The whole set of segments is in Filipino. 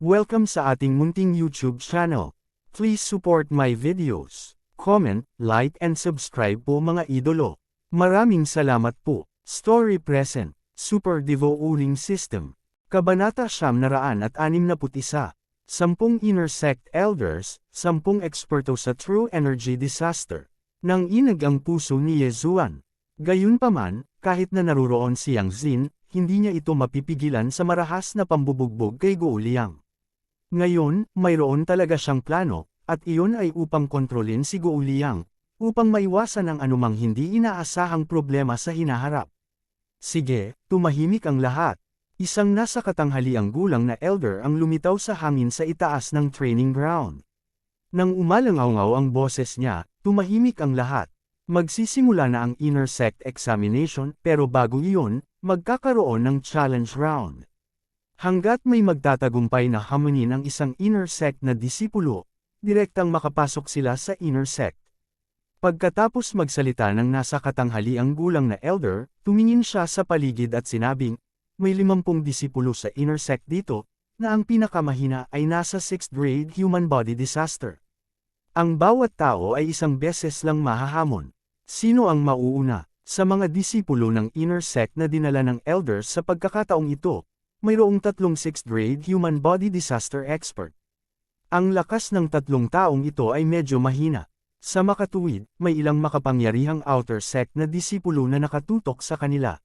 Welcome sa ating munting YouTube channel. Please support my videos. Comment, like and subscribe po mga idolo. Maraming salamat po. Story present. Super Devo Uling System. Kabanata 961. 10 Inner Sect Elders, 10 eksperto sa True Energy Disaster. Nang inag ang puso ni Yezuan. Gayunpaman, kahit na naruroon si Yang Xin, hindi niya ito mapipigilan sa marahas na pambubugbog kay Guo Liang. Ngayon, mayroon talaga siyang plano, at iyon ay upang kontrolin si Guo Liang, upang maiwasan ang anumang hindi inaasahang problema sa hinaharap. Sige, tumahimik ang lahat. Isang nasa katanghaliang gulang na elder ang lumitaw sa hangin sa itaas ng training ground. Nang umalangaw ang boses niya, tumahimik ang lahat. Magsisimula na ang Inner Sect Examination, pero bago iyon, magkakaroon ng challenge round. Hanggat may magtatagumpay na hamunin ang isang Inner Sect na disipulo, direktang makapasok sila sa Inner Sect. Pagkatapos magsalita ng nasa katanghaliang gulang na elder, tumingin siya sa paligid at sinabing, may 50 disipulo sa Inner Sect dito, na ang pinakamahina ay nasa 6th grade human body disaster. Ang bawat tao ay isang beses lang mahahamon. Sino ang mauuna? Sa mga disipulo ng Inner Sect na dinala ng elders sa pagkakataong ito, mayroong 3 6th grade human body disaster expert. Ang lakas ng 3 taong ito ay medyo mahina. Sa makatuwid, may ilang makapangyarihang outer sect na disipulo na nakatutok sa kanila.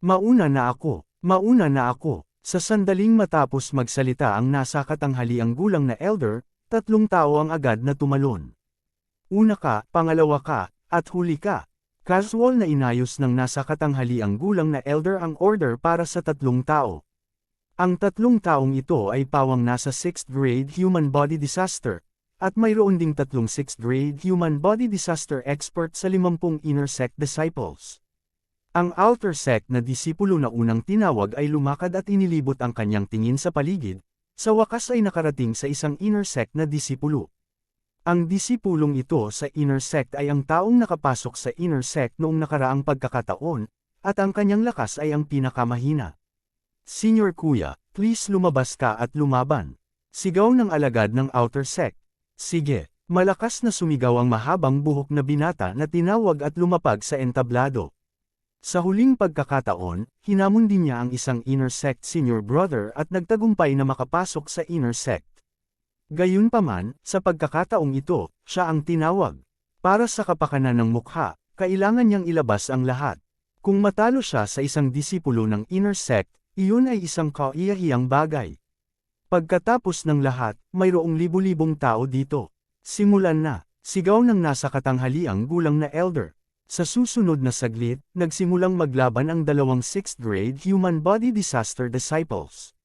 Mauna na ako, mauna na ako. Sa sandaling matapos magsalita ang nasa katanghaliang gulang na elder, 3 tao ang agad na tumalon. Una ka, pangalawa ka, at huli ka. Casual na inayos ng nasa katanghaliang gulang na elder ang order para sa 3 tao. Ang 3 taong ito ay pawang nasa 6th grade human body disaster, at mayroon ding 3 6th grade human body disaster expert sa 50 inner sect disciples. Ang outer sect na disipulo na unang tinawag ay lumakad at inilibot ang kanyang tingin sa paligid, sa wakas ay nakarating sa isang inner sect na disipulo. Ang disipulong ito sa inner sect ay ang taong nakapasok sa inner sect noong nakaraang pagkakataon, at ang kanyang lakas ay ang pinakamahina. Senior Kuya, please lumabas ka at lumaban. Sigaw ng alagad ng outer sect. Sige, malakas na sumigaw ang mahabang buhok na binata na tinawag at lumapag sa entablado. Sa huling pagkakataon, hinamon din niya ang isang inner sect senior brother at nagtagumpay na makapasok sa inner sect. Gayunpaman, sa pagkakataong ito, siya ang tinawag. Para sa kapakanan ng mukha, kailangan niyang ilabas ang lahat. Kung matalo siya sa isang disipulo ng inner sect, iyon ay isang kaiyahiyang bagay. Pagkatapos ng lahat, mayroong libu-libong tao dito. Simulan na, sigaw ng nasa katanghaliang gulang na elder. Sa susunod na saglit, nagsimulang maglaban ang 2 6th grade human body disaster disciples.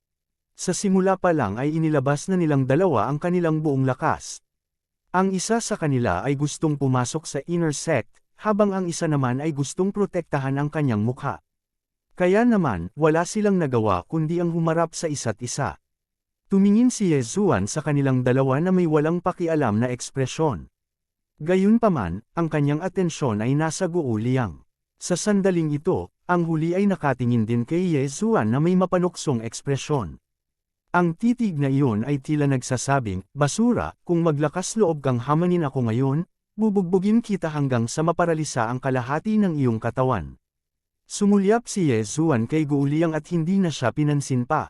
Sa simula pa lang ay inilabas na nilang dalawa ang kanilang buong lakas. Ang isa sa kanila ay gustong pumasok sa inner sect, habang ang isa naman ay gustong protektahan ang kanyang mukha. Kaya naman, wala silang nagawa kundi ang humarap sa isa't isa. Tumingin si Yezuan sa kanilang dalawa na may walang pakialam na ekspresyon. Gayunpaman, ang kanyang atensyon ay nasa Guo Liang. Sa sandaling ito, ang huli ay nakatingin din kay Yezuan na may mapanuksong ekspresyon. Ang titig na iyon ay tila nagsasabing, basura, kung maglakas loob kang hamanin ako ngayon, bubugbugin kita hanggang sa maparalisa ang kalahati ng iyong katawan. Sumulyap si Yezuan kay Guo Liang at hindi na siya pinansin pa.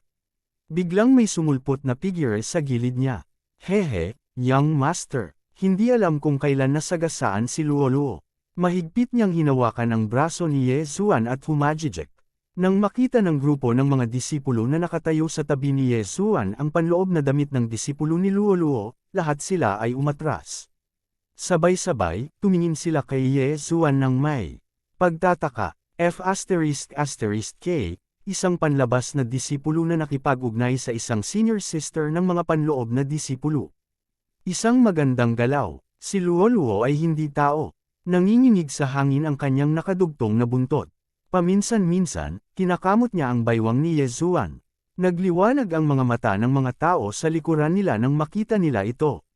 Biglang may sumulpot na figure sa gilid niya. Hehe, young master. Hindi alam kung kailan nasagasaan si Luoluo. Mahigpit niyang hinawakan ang braso ni Yezuan at humajijek. Nang makita ng grupo ng mga disipulo na nakatayo sa tabi ni Yezuan ang panloob na damit ng disipulo ni Luoluo, lahat sila ay umatras. Sabay-sabay, tumingin sila kay Yezuan ng may pagtataka. F***K, isang panlabas na disipulo na nakipag-ugnay sa isang senior sister ng mga panloob na disipulo. Isang magandang galaw, si Luoluo ay hindi tao. Nanginginig sa hangin ang kanyang nakadugtong na buntot. Paminsan-minsan, kinakamot niya ang baywang ni Yezuan. Nagliwanag ang mga mata ng mga tao sa likuran nila nang makita nila ito.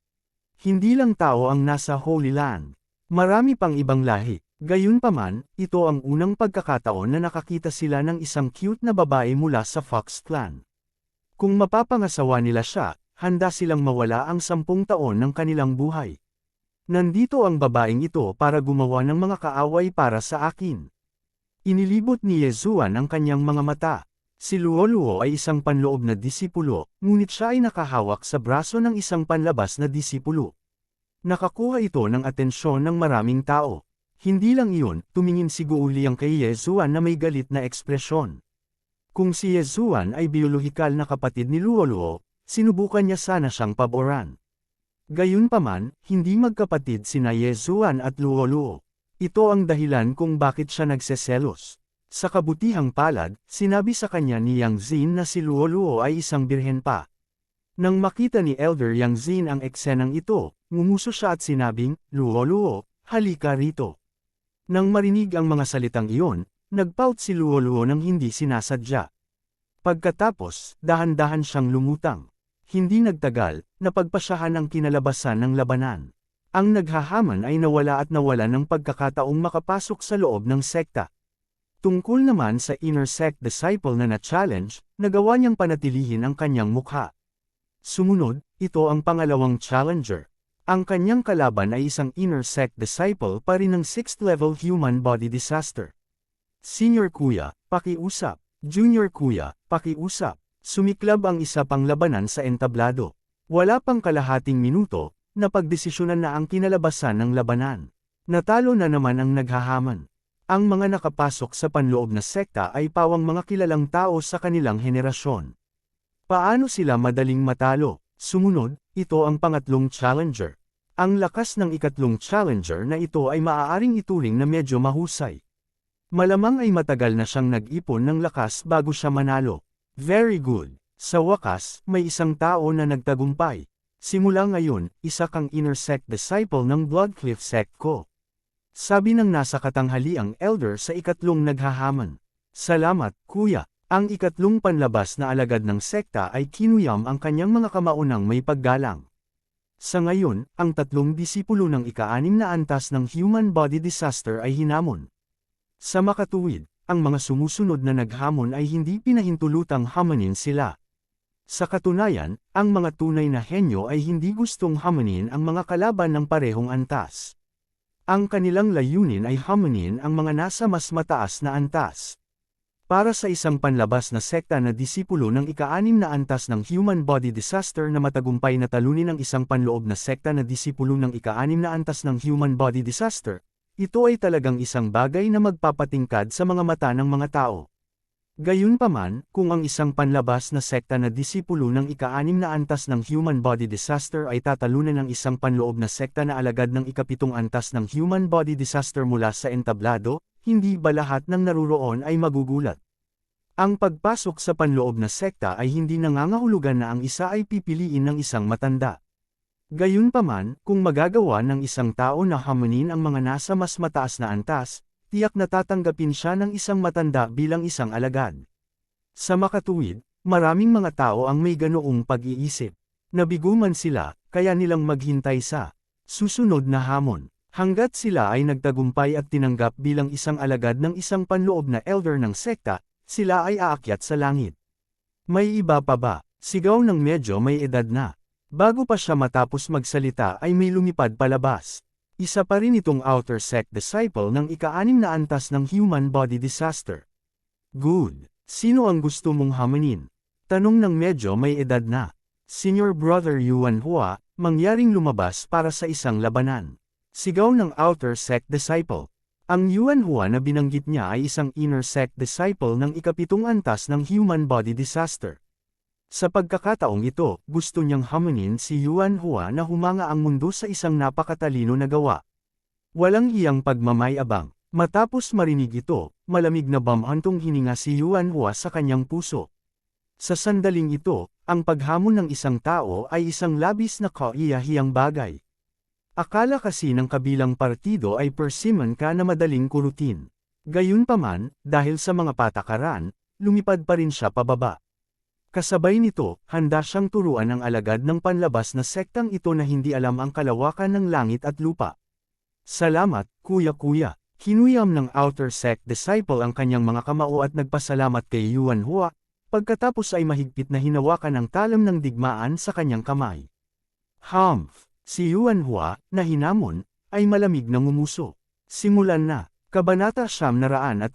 Hindi lang tao ang nasa Holy Land. Marami pang ibang lahi. Gayunpaman, ito ang unang pagkakataon na nakakita sila ng isang cute na babae mula sa Fox Clan. Kung mapapangasawa nila siya, handa silang mawala ang 10 taon ng kanilang buhay. Nandito ang babaeng ito para gumawa ng mga kaaway para sa akin. Inilibot ni Yezuan ang kanyang mga mata. Si Luoluo ay isang panloob na disipulo, ngunit siya ay nakahawak sa braso ng isang panlabas na disipulo. Nakakuha ito ng atensyon ng maraming tao. Hindi lang iyon, tumingin si Guo Liang kay Yezuan na may galit na ekspresyon. Kung si Yezuan ay biolohikal na kapatid ni Luoluo, sinubukan niya sana siyang paboran. Gayunpaman, hindi magkapatid sina Yezuan at Luoluo. Ito ang dahilan kung bakit siya nagseselos. Sa kabutihang palad, sinabi sa kanya ni Yang Zin na si Luoluo ay isang birhen pa. Nang makita ni Elder Yang Zin ang eksenang ito, ngumuso siya at sinabing, "Luoluo, halika rito." Nang marinig ang mga salitang iyon, nagpout si Luoluo nang hindi sinasadya. Pagkatapos, dahan-dahan siyang lumutang. Hindi nagtagal, napagpasyahan ang kinalabasan ng labanan. Ang naghahaman ay nawala at nawala ng pagkakataong makapasok sa loob ng sekta. Tungkol naman sa inner sect disciple na na-challenge, nagawa niyang panatilihin ang kanyang mukha. Sumunod, ito ang pangalawang challenger. Ang kanyang kalaban ay isang inner sect disciple pa rin ng 6th level human body disaster. Senior Kuya, pakiusap. Junior Kuya, pakiusap. Sumiklab ang isa pang labanan sa entablado. Wala pang kalahating minuto, napagdesisyonan na ang kinalabasan ng labanan. Natalo na naman ang naghahaman. Ang mga nakapasok sa panloob na sekta ay pawang mga kilalang tao sa kanilang henerasyon. Paano sila madaling matalo? Sumunod, ito ang pangatlong challenger. Ang lakas ng ikatlong challenger na ito ay maaaring ituring na medyo mahusay. Malamang ay matagal na siyang nag-ipon ng lakas bago siya manalo. Very good. Sa wakas, may isang tao na nagtagumpay. Simula ngayon, isa kang inner sect disciple ng Bloodcliff sect ko. Sabi ng nasa katanghaliang elder sa ikatlong naghahaman. Salamat, kuya. Ang ikatlong panlabas na alagad ng sekta ay kinuyam ang kanyang mga kamaunang may paggalang. Sa ngayon, ang tatlong disipulo ng ika-6 na antas ng human body disaster ay hinamon. Sa makatuwid, ang mga sumusunod na naghamon ay hindi pinahintulutang hamanin sila. Sa katunayan, ang mga tunay na henyo ay hindi gustong hamanin ang mga kalaban ng parehong antas. Ang kanilang layunin ay hamanin ang mga nasa mas mataas na antas. Para sa isang panlabas na sekta na disipulo ng ika-6 na antas ng human body disaster na matagumpay na talunin ang isang panloob na sekta na disipulo ng ika-6 na antas ng human body disaster, ito ay talagang isang bagay na magpapatingkad sa mga mata ng mga tao. Gayunpaman, kung ang isang panlabas na sekta na disipulo ng ika-6 na antas ng human body disaster ay tatalunan ng isang panloob na sekta na alagad ng ika-7 antas ng human body disaster mula sa entablado, hindi ba lahat ng naruroon ay magugulat? Ang pagpasok sa panloob na sekta ay hindi nangangahulugan na ang isa ay pipiliin ng isang matanda. Gayunpaman, kung magagawa ng isang tao na hamanin ang mga nasa mas mataas na antas, tiyak na tatanggapin siya ng isang matanda bilang isang alagad. Sa makatuwid, maraming mga tao ang may ganoong pag-iisip. Nabigo man sila, kaya nilang maghintay sa susunod na hamon. Hanggat sila ay nagtagumpay at tinanggap bilang isang alagad ng isang panloob na elder ng sekta, sila ay aakyat sa langit. May iba pa ba? Sigaw ng medyo may edad na. Bago pa siya matapos magsalita ay may lumipad palabas. Isa pa rin itong outer sect disciple ng ika-6 na antas ng human body disaster. Good. Sino ang gusto mong hamanin? Tanong ng medyo may edad na. Senior Brother Yuan Hua, mangyaring lumabas para sa isang labanan. Sigaw ng outer sect disciple. Ang Yuan Hua na binanggit niya ay isang inner sect disciple ng ika-7 antas ng human body disaster. Sa pagkakataong ito, gusto niyang hamanin si Yuan Hua na humanga ang mundo sa isang napakatalino na gawa. Walang iyang pagmamayabang. Matapos marinig ito, malamig na bamhantong hininga si Yuan Hua sa kanyang puso. Sa sandaling ito, ang paghamon ng isang tao ay isang labis na kaiyahiyang bagay. Akala kasi ng kabilang partido ay persimmon ka na madaling kurutin. Gayunpaman, dahil sa mga patakaran, lumipad pa rin siya pababa. Kasabay nito, handa siyang turuan ang alagad ng panlabas na sektang ito na hindi alam ang kalawakan ng langit at lupa. Salamat, kuya-kuya. Kinuyam ng outer sect disciple ang kanyang mga kamao at nagpasalamat kay Yuan Hua. Pagkatapos ay mahigpit na hinawakan ang talam ng digmaan sa kanyang kamay. Humph! Si Yuanhua, na hinamon, ay malamig na ngumuso. Simulan na. Kabanata 962.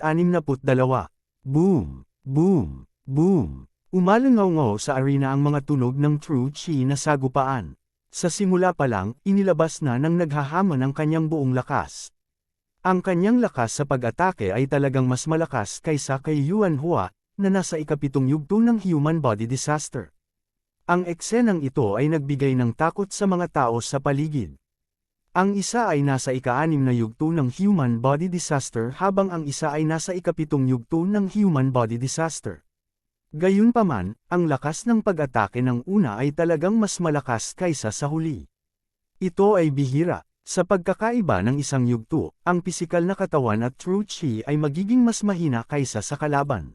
Boom! Boom! Boom! Umalangaw-ngaw sa arena ang mga tunog ng True Chi na sagupaan. Sa simula pa lang, inilabas na ng naghahamon ang kanyang buong lakas. Ang kanyang lakas sa pag-atake ay talagang mas malakas kaysa kay Yuanhua, na nasa ikapitong yugto ng human body disaster. Ang eksenang ito ay nagbigay ng takot sa mga tao sa paligid. Ang isa ay nasa ika-6 na yugto ng human body disaster habang ang isa ay nasa ikapitong yugto ng human body disaster. Gayunpaman, ang lakas ng pag-atake ng una ay talagang mas malakas kaysa sa huli. Ito ay bihira. Sa pagkakaiba ng isang yugto, ang pisikal na katawan at true chi ay magiging mas mahina kaysa sa kalaban.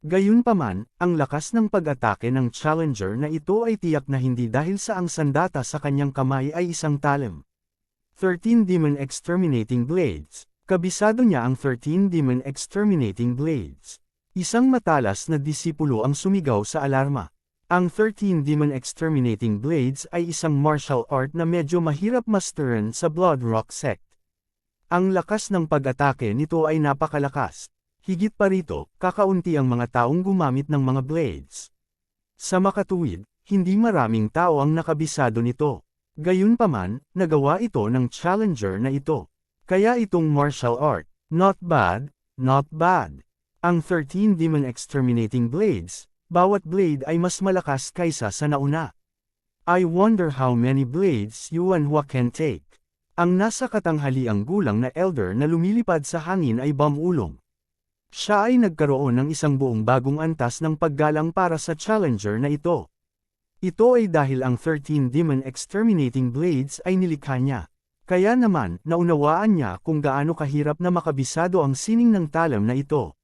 Gayunpaman, ang lakas ng pag-atake ng challenger na ito ay tiyak na hindi dahil sa ang sandata sa kanyang kamay ay isang talim. 13 Demon Exterminating Blades. Kabisado niya ang 13 Demon Exterminating Blades. Isang matalas na disipulo ang sumigaw sa alarma. Ang 13 Demon Exterminating Blades ay isang martial art na medyo mahirap masterin sa Blood Rock Sect. Ang lakas ng pag-atake nito ay napakalakas. Higit pa rito, kakaunti ang mga taong gumamit ng mga blades. Sa makatuwid, hindi maraming tao ang nakabisado nito. Gayunpaman, nagawa ito ng challenger na ito. Kaya itong martial art, not bad, not bad. Ang 13 Demon Exterminating Blades, bawat blade ay mas malakas kaysa sa nauna. I wonder how many blades Yuanhua can take. Ang nasa katanghaliang gulang na elder na lumilipad sa hangin ay Bamulong. Siya ay nagkaroon ng isang buong bagong antas ng paggalang para sa challenger na ito. Ito ay dahil ang 13 Demon Exterminating Blades ay nilikha niya. Kaya naman, naunawaan niya kung gaano kahirap na makabisado ang sining ng talam na ito.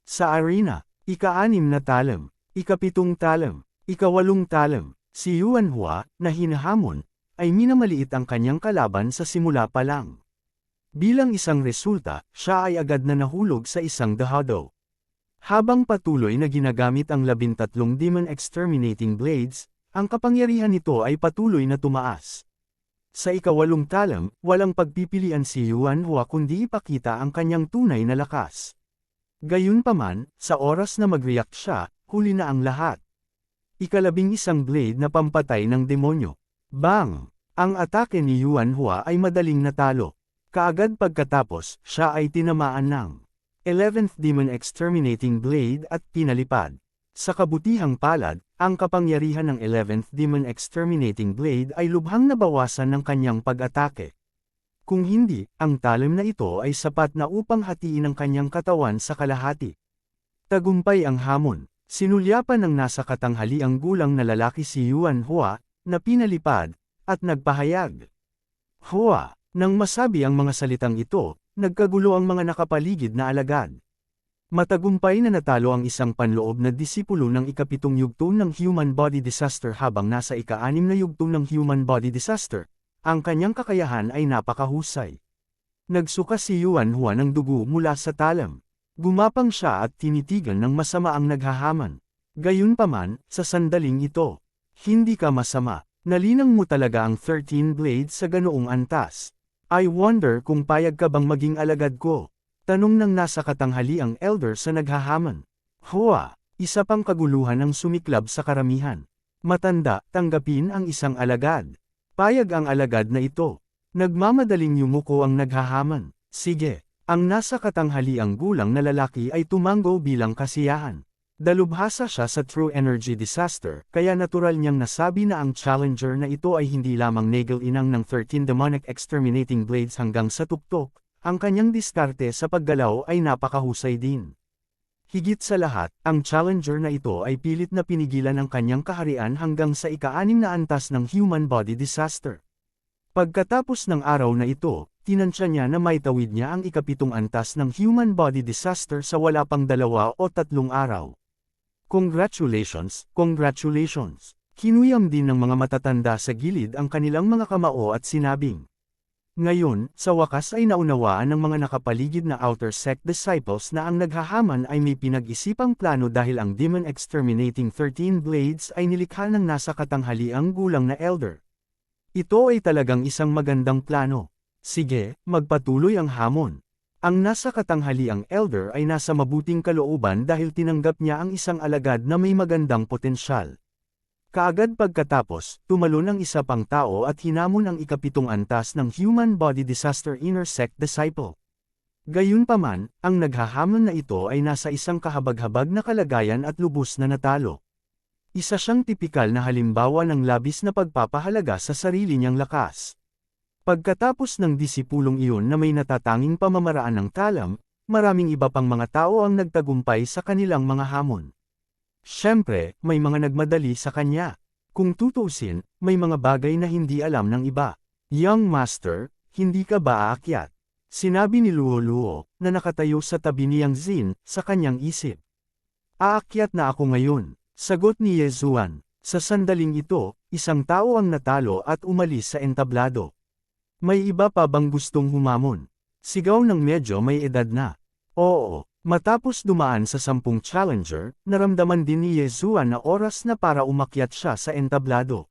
Sa arena, ika-6 na talam, ika-7 talam, ika-8 talam, si Yuanhua, na hinahamon, ay minamaliit ang kanyang kalaban sa simula pa lang. Bilang isang resulta, siya ay agad na nahulog sa isang dahado. Habang patuloy na ginagamit ang 13 Demon Exterminating Blades, ang kapangyarihan nito ay patuloy na tumaas. Sa ika-8 talam, walang pagpipilian si Yuanhua kundi ipakita ang kanyang tunay na lakas. Gayunpaman, sa oras na mag-react siya, huli na ang lahat. Ika-11 blade na pampatay ng demonyo. Bang! Ang atake ni Yuanhua ay madaling natalo. Kaagad pagkatapos, siya ay tinamaan ng 11th Demon Exterminating Blade at pinalipad. Sa kabutihang palad, ang kapangyarihan ng 11th Demon Exterminating Blade ay lubhang nabawasan ng kanyang pag-atake. Kung hindi, ang talim na ito ay sapat na upang hatiin ang kanyang katawan sa kalahati. Tagumpay ang hamon. Sinulyapan ng nasa katanghaliang gulang na lalaki si Yuanhua, na pinalipad, at nagpahayag. Hua! Nang masabi ang mga salitang ito, nagkagulo ang mga nakapaligid na alagad. Matagumpay na natalo ang isang panloob na disipulo ng ika-7 yugto ng human body disaster habang nasa ika-6 na yugto ng human body disaster. Ang kanyang kakayahan ay napakahusay. Nagsuka si Yuanhua ng dugo mula sa talam. Gumapang siya at tinitigan ng masama ang naghahaman. Gayunpaman, sa sandaling ito, hindi ka masama. Nalinang mo talaga ang 13 blades sa ganoong antas. I wonder kung payag ka bang maging alagad ko. Tanong ng nasa katanghaliang elder sa naghahaman. Hua, isa pang kaguluhan ang sumiklab sa karamihan. Matanda, tanggapin ang isang alagad. Payag ang alagad na ito. Nagmamadaling yumuko ang naghahaman. Sige, ang nasa katanghaliang gulang na lalaki ay tumango bilang kasiyahan. Dalubhasa siya sa true energy disaster, kaya natural niyang nasabi na ang challenger na ito ay hindi lamang nagal-inang ng 13 demonic exterminating blades hanggang sa tuktok, ang kanyang diskarte sa paggalaw ay napakahusay din. Higit sa lahat, ang challenger na ito ay pilit na pinigilan ang kanyang kaharian hanggang sa ika-6 na antas ng human body disaster. Pagkatapos ng araw na ito, tinansya niya na maitawid niya ang ika-7 antas ng human body disaster sa wala pang 2 o 3 araw. Congratulations, congratulations! Kinuyam din ng mga matatanda sa gilid ang kanilang mga kamao at sinabing, Ngayon, sa wakas ay naunawaan ng mga nakapaligid na outer sect disciples na ang naghahaman ay may pinag-isipang plano dahil ang demon exterminating 13 blades ay nilikha ng nasa katanghaliang gulang na elder. Ito ay talagang isang magandang plano. Sige, magpatuloy ang hamon. Ang nasa katanghaliang elder ay nasa mabuting kalooban dahil tinanggap niya ang isang alagad na may magandang potensyal. Kaagad pagkatapos, tumalon ang isa pang tao at hinamon ang ikapitong antas ng Human Body Disaster Inner Sect Disciple. Gayunpaman, ang naghahamon na ito ay nasa isang kahabag-habag na kalagayan at lubos na natalo. Isa siyang tipikal na halimbawa ng labis na pagpapahalaga sa sarili niyang lakas. Pagkatapos ng disipulong iyon na may natatanging pamamaraan ng talam, maraming iba pang mga tao ang nagtagumpay sa kanilang mga hamon. Siyempre, may mga nagmadali sa kanya. Kung tutuusin, may mga bagay na hindi alam ng iba. Young Master, hindi ka ba aakyat? Sinabi ni Luo Luo, na nakatayo sa tabi ni Yang Xin, sa kanyang isip. Aakyat na ako ngayon, sagot ni Ye Zuan. Sa sandaling ito, isang tao ang natalo at umalis sa entablado. May iba pa bang gustong humamon? Sigaw ng medyo may edad na. Oo. Matapos dumaan sa 10 challenger, naramdaman din ni Ye Zuan na oras na para umakyat siya sa entablado.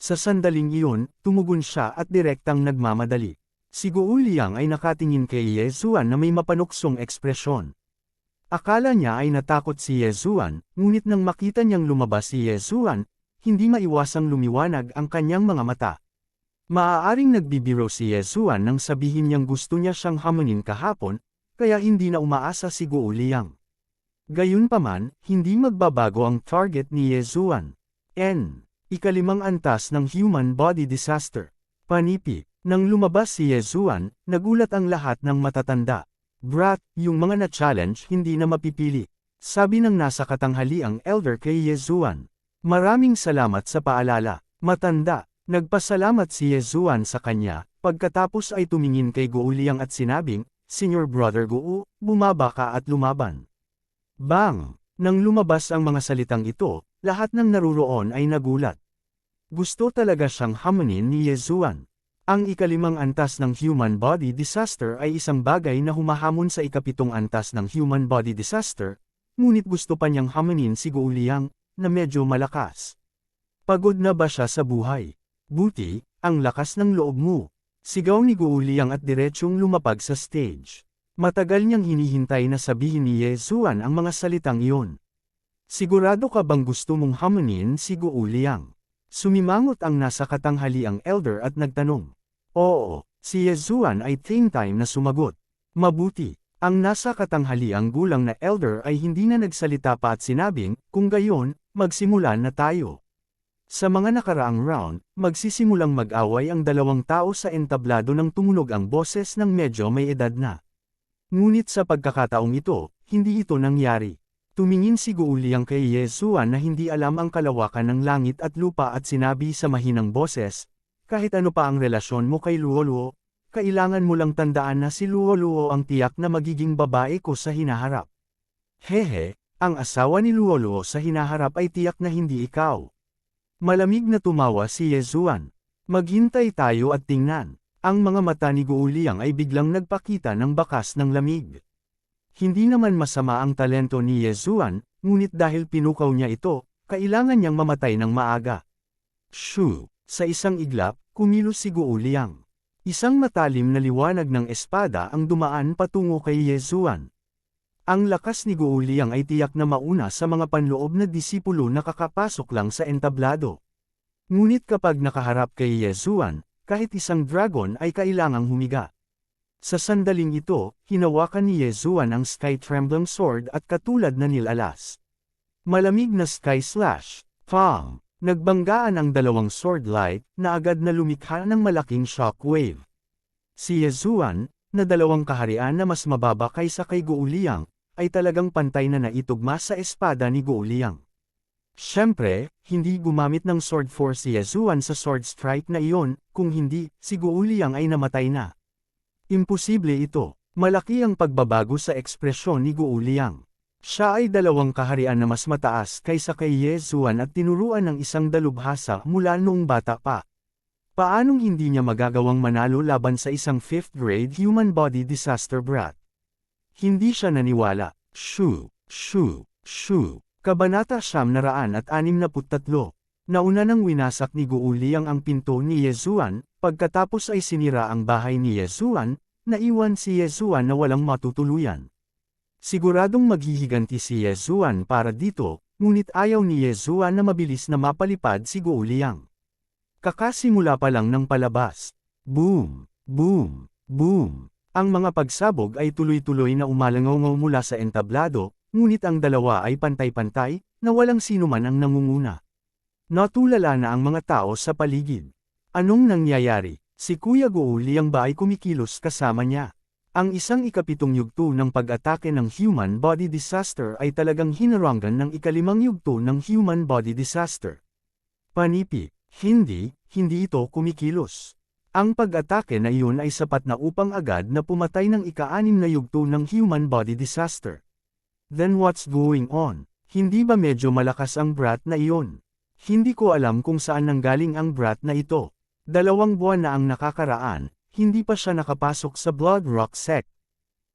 Sa sandaling iyon, tumugon siya at direktang nagmamadali. Si Guo Liang ay nakatingin kay Ye Zuan na may mapanuksong ekspresyon. Akala niya ay natakot si Ye Zuan, ngunit nang makita niyang lumabas si Ye Zuan, hindi maiwasang lumiwanag ang kanyang mga mata. Maaaring nagbibiro si Ye Zuan nang sabihin niyang gusto niya siyang hamunin kahapon, kaya hindi na umaasa si Guo Liang. Gayunpaman, hindi magbabago ang target ni Ye Zuan. Ikalimang antas ng Human Body Disaster. Panipi. Nang lumabas si Ye Zuan, nagulat ang lahat ng matatanda. Brat, yung mga na-challenge hindi na mapipili. Sabi ng nasa katanghaliang elder kay Ye Zuan. Maraming salamat sa paalala. Matanda. Nagpasalamat si Ye Zuan sa kanya, pagkatapos ay tumingin kay Guo Liang at sinabing, Senior Brother Guo, bumaba ka at lumaban. Bang! Nang lumabas ang mga salitang ito, lahat ng naruroon ay nagulat. Gusto talaga siyang hamunin ni Ye Zuan. Ang ikalimang antas ng Human Body Disaster ay isang bagay na humahamon sa ikapitong antas ng Human Body Disaster, ngunit gusto pa niyang hamunin si Guo Liang, na medyo malakas. Pagod na ba siya sa buhay? Buti, ang lakas ng loob mo. Sigaw ni Guo Liang at diretsyong lumapag sa stage. Matagal niyang hinihintay na sabihin ni Ye Zuan ang mga salitang iyon. Sigurado ka bang gusto mong hamunin si Guo Liang? Sumimangot ang nasa katanghaliang elder at nagtanong. Oo, si Ye Zuan ay time na sumagot. Mabuti, ang nasa katanghaliang gulang na elder ay hindi na nagsalita pa at sinabing, kung gayon, magsimula na tayo. Sa mga nakaraang round, magsisimulang mag-away ang dalawang tao sa entablado nang tumunog ang boses ng medyo may edad na. Ngunit sa pagkakataong ito, hindi ito nangyari. Tumingin si Guo Liang kay Ye Zuan na hindi alam ang kalawakan ng langit at lupa at sinabi sa mahinang boses, kahit ano pa ang relasyon mo kay Luo Luo, kailangan mo lang tandaan na si Luo Luo ang tiyak na magiging babae ko sa hinaharap. Hehe, ang asawa ni Luo Luo sa hinaharap ay tiyak na hindi ikaw. Malamig na tumawa si Ye Zuan. Maghintay tayo at tingnan. Ang mga mata ni Guo Liang ay biglang nagpakita ng bakas ng lamig. Hindi naman masama ang talento ni Ye Zuan, ngunit dahil pinukaw niya ito, kailangan niyang mamatay ng maaga. Shoo! Sa isang iglap, kumilos si Guo Liang. Isang matalim na liwanag ng espada ang dumaan patungo kay Ye Zuan. Ang lakas ni Guo Liang ay tiyak na mauna sa mga panloob na disipulo na kakapasok lang sa entablado. Ngunit kapag nakaharap kay Ye Zuan, kahit isang dragon ay kailangang humiga. Sa sandaling ito, hinawakan ni Ye Zuan ang Sky Trembling Sword at katulad na nilalas. Malamig na Sky Slash. Pang! Nagbanggaan ang dalawang sword light na agad na lumikha ng malaking shockwave. Si Ye Zuan, na dalawang kaharian na mas mababa kaysa kay Guo Liang, ay talagang pantay na naitugma sa espada ni Guo Liang. Siyempre, hindi gumamit ng sword force si Ye Zuan sa sword strike na iyon, kung hindi, si Guo Liang ay namatay na. Imposible ito. Malaki ang pagbabago sa ekspresyon ni Guo Liang. Siya ay dalawang kaharian na mas mataas kaysa kay Ye Zuan at tinuruan ng isang dalubhasa mula noong bata pa. Paanong hindi niya magagawang manalo laban sa isang 5th grade human body disaster brat? Hindi siya naniwala. Shoo, shoo, shoo. Kabanata 963. Nauna nang winasak ni Guuliang ang pinto ni Yezuan, pagkatapos ay sinira ang bahay ni Yezuan, naiwan si Yezuan na walang matutuluyan. Siguradong maghihiganti si Yezuan para dito, ngunit ayaw ni Yezuan na mabilis na mapalipad si Guuliang. Kakasimula pa lang ng palabas. Boom, boom, boom. Ang mga pagsabog ay tuloy-tuloy na umalangaw mula sa entablado, ngunit ang dalawa ay pantay-pantay, na walang sinuman ang nangunguna. Natulala na ang mga tao sa paligid. Anong nangyayari? Si Kuya Guuliang ba ay kumikilos kasama niya? Ang isang ikapitong yugto ng pag-atake ng human body disaster ay talagang hinarangan ng ikalimang yugto ng human body disaster. Panipi, hindi ito kumikilos. Ang pag-atake na iyon ay sapat na upang agad na pumatay ng ika-6 na yugto ng human body disaster. Then what's going on? Hindi ba medyo malakas ang brat na iyon? Hindi ko alam kung saan nanggaling ang brat na ito. 2 buwan na ang nakakaraan, hindi pa siya nakapasok sa Blood Rock sect.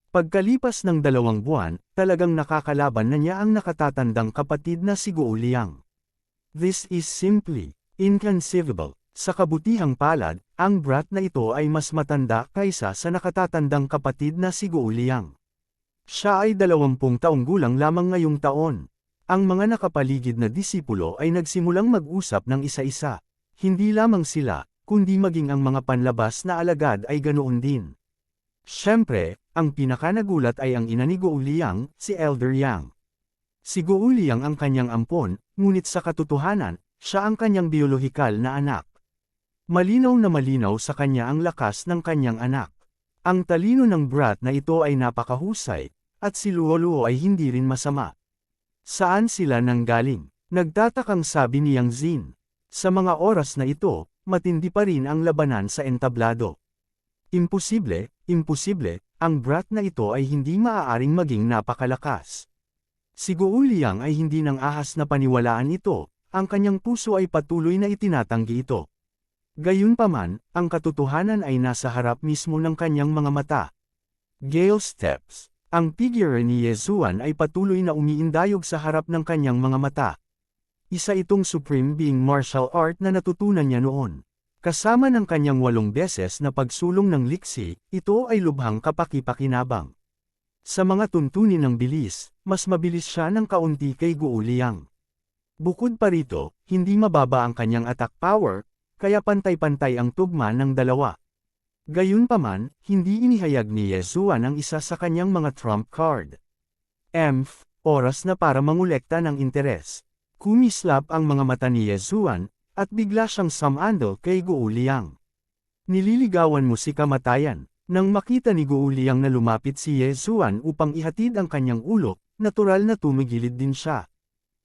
Pagkalipas ng 2 buwan, talagang nakakalaban na niya ang nakatatandang kapatid na si Guuliang. This is simply inconceivable. Sa kabutihang palad, ang brat na ito ay mas matanda kaysa sa nakatatandang kapatid na si Guuliang. Siya ay 20 taong gulang lamang ngayong taon. Ang mga nakapaligid na disipulo ay nagsimulang mag-usap ng isa-isa. Hindi lamang sila, kundi maging ang mga panlabas na alagad ay ganoon din. Siyempre, ang pinakanagulat ay ang ina ni Guuliang, si Elder Yang. Si Guuliang ang kanyang ampon, ngunit sa katotohanan, siya ang kanyang biolohikal na anak. Malinaw na malinaw sa kanya ang lakas ng kanyang anak. Ang talino ng brat na ito ay napakahusay, at si Luoluo ay hindi rin masama. Saan sila nanggaling? Nagtatakang sabi ni Yang Zin. Sa mga oras na ito, matindi pa rin ang labanan sa entablado. Imposible, ang brat na ito ay hindi maaaring maging napakalakas. Si Guuliang ay hindi nang ahas na paniwalaan ito, ang kanyang puso ay patuloy na itinatanggi ito. Gayunpaman, ang katotohanan ay nasa harap mismo ng kanyang mga mata. Gale steps. Ang figure ni Yezuan ay patuloy na umiindayog sa harap ng kanyang mga mata. Isa itong supreme being martial art na natutunan niya noon. Kasama ng kanyang 8 beses na pagsulong ng liksi, ito ay lubhang kapaki-pakinabang. Sa mga tuntunin ng bilis, mas mabilis siya ng kaunti kay Guuliang. Bukod pa rito, hindi mababa ang kanyang attack power, kaya pantay-pantay ang tugma ng dalawa. Gayunpaman, hindi inihayag ni Yezuan ang isa sa kanyang mga trump card. Oras na para mangolekta ng interes. Kumislap ang mga mata ni Yezuan, at bigla siyang sumandal kay Guuliang. Nililigawan mo si kamatayan. Nang makita ni Guuliang na lumapit si Yezuan upang ihatid ang kanyang ulo, natural na tumigilid din siya.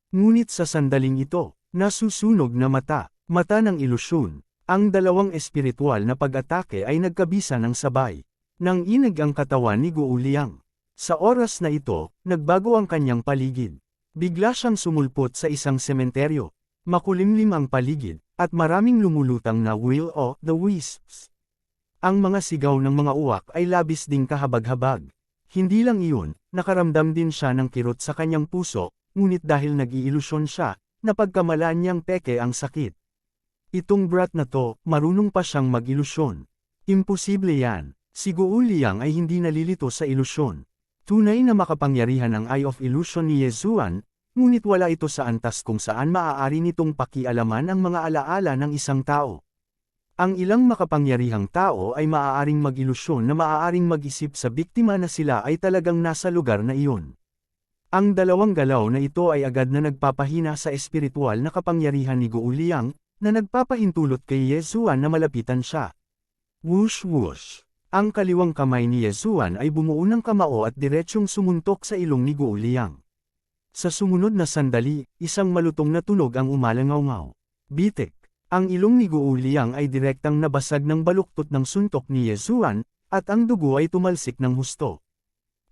Ngunit sa sandaling ito, nasusunog na mata ng ilusyon. Ang dalawang espiritual na pag-atake ay nagkabisa ng sabay. Nang inig ang katawan ni Guuliang. Sa oras na ito, nagbago ang kanyang paligid. Bigla siyang sumulpot sa isang sementeryo. Makulimlim ang paligid, at maraming lumulutang na will-o'-the-wisps. Ang mga sigaw ng mga uwak ay labis ding kahabag-habag. Hindi lang iyon, nakaramdam din siya ng kirot sa kanyang puso, ngunit dahil nag-iilusyon siya, napagkamalaan niyang peke ang sakit. Itong brat na to, marunong pa siyang mag-ilusyon. Imposible yan. Si Guuliang ay hindi nalilito sa ilusyon. Tunay na makapangyarihan ang Eye of Illusion ni Yezuan, ngunit wala ito sa antas kung saan maaari nitong pakialaman ang mga alaala ng isang tao. Ang ilang makapangyarihang tao ay maaaring mag-ilusyon na maaaring mag-isip sa biktima na sila ay talagang nasa lugar na iyon. Ang dalawang galaw na ito ay agad na nagpapahina sa espiritual na kapangyarihan ni Guuliang, na nagpapahintulot kay Yezuan na malapitan siya. Whoosh whoosh. Ang kaliwang kamay ni Yezuan ay bumuo ng kamao at diretsyong sumuntok sa ilong ni Guuliang. Sa sumunod na sandali, isang malutong na tunog ang umalangaw-ngaw. Bitik. Ang ilong ni Guuliang ay direktang nabasag ng baluktot ng suntok ni Yezuan, at ang dugo ay tumalsik ng husto.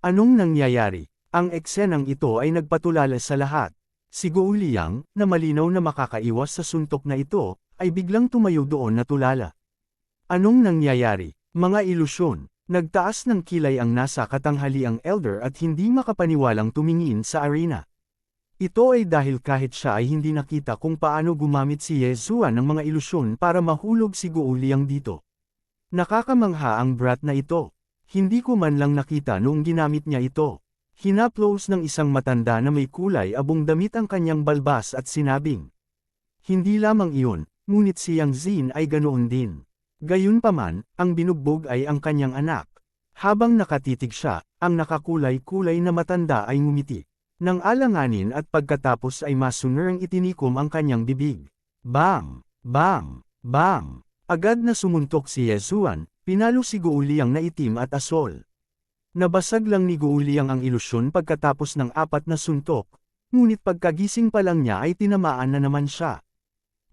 Anong nangyayari? Ang eksenang ito ay nagpatulala sa lahat. Si Guuliang, na malinaw na makakaiwas sa suntok na ito, ay biglang tumayo doon na tulala. Anong nangyayari? Mga ilusyon. Nagtaas ng kilay ang nasa katanghaliang elder at hindi makapaniwalang tumingin sa arena. Ito ay dahil kahit siya ay hindi nakita kung paano gumamit si Yezuan ng mga ilusyon para mahulog si Guo Liang dito. Nakakamangha ang brat na ito. Hindi ko man lang nakita noong ginamit niya ito. Hinaplos ng isang matanda na may kulay abong damit ang kanyang balbas at sinabing, hindi lamang iyon, ngunit si Yang Xin ay ganoon din. Gayunpaman, ang binugbog ay ang kanyang anak. Habang nakatitig siya, ang nakakulay-kulay na matanda ay ngumiti. Nang alanganin at pagkatapos ay masunarang itinikom ang kanyang bibig. Bang! Bang! Bang! Agad na sumuntok si Yezuan, pinalo si Guo Liang na itim at asol. Nabasag lang ni Guo Liang ang ilusyon pagkatapos ng 4 na suntok, ngunit pagkagising pa lang niya ay tinamaan na naman siya.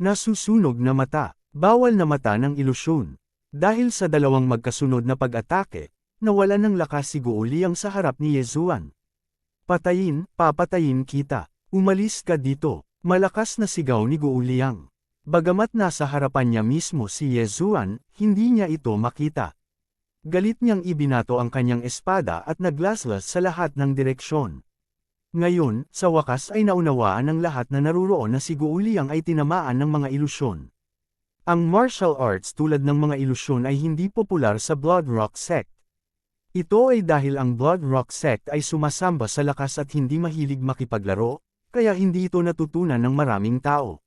Nasusunog na mata. Bawal na mata ng ilusyon. Dahil sa dalawang magkasunod na pag-atake, nawala ng lakas si Guo Liang sa harap ni Yezuan. Patayin, papatayin kita. Umalis ka dito. Malakas na sigaw ni Guo Liang. Bagamat nasa harapan niya mismo si Yezuan, hindi niya ito makita. Galit niyang ibinato ang kanyang espada at naglaslas sa lahat ng direksyon. Ngayon, sa wakas ay naunawaan ng lahat na naruroon na si Guo Liang ay tinamaan ng mga ilusyon. Ang martial arts tulad ng mga ilusyon ay hindi popular sa Blood Rock Sect. Ito ay dahil ang Blood Rock Sect ay sumasamba sa lakas at hindi mahilig makipaglaro, kaya hindi ito natutunan ng maraming tao.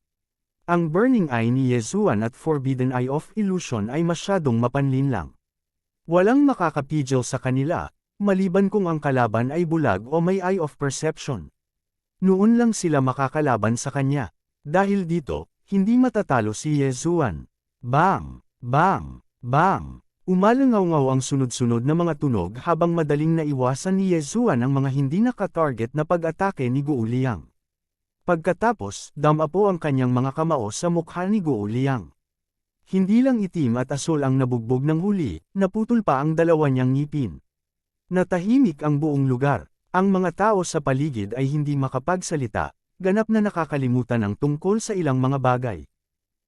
Ang Burning Eye ni Yezuan at Forbidden Eye of Illusion ay masyadong mapanlinlang. Walang makakapigil sa kanila, maliban kung ang kalaban ay bulag o may Eye of Perception. Noon lang sila makakalaban sa kanya. Dahil dito, hindi matatalo si Yezuan. Bang! Bang! Bang! Umalangaw-ngaw ang sunod-sunod na mga tunog habang madaling naiwasan ni Yezuan ang mga hindi nakatarget na pag-atake ni Guo Liang. Pagkatapos, damapo ang kanyang mga kamao sa mukha ni Guo Liang. Hindi lang itim at asul ang nabugbog ng huli, naputol pa ang dalawa niyang ngipin. Natahimik ang buong lugar. Ang mga tao sa paligid ay hindi makapagsalita. Ganap na nakakalimutan ang tungkol sa ilang mga bagay.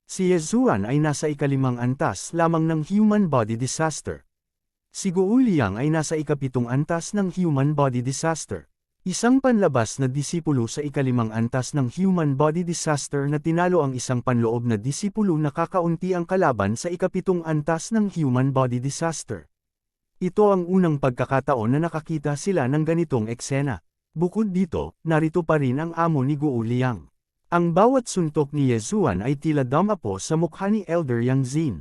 Si Yezuan ay nasa ika-5 antas lamang ng Human Body Disaster. Si Guo Liang ay nasa ika-7 antas ng Human Body Disaster. Isang panlabas na disipulo sa ika-5 antas ng Human Body Disaster na tinalo ang isang panloob na disipulo na kakaunti ang kalaban sa ika-7 antas ng Human Body Disaster. Ito ang unang pagkakataon na nakakita sila ng ganitong eksena. Bukod dito, narito pa rin ang amo ni Guo Liang. Ang bawat suntok ni Yezuan ay tila damapo sa mukha ni Elder Yang Xin.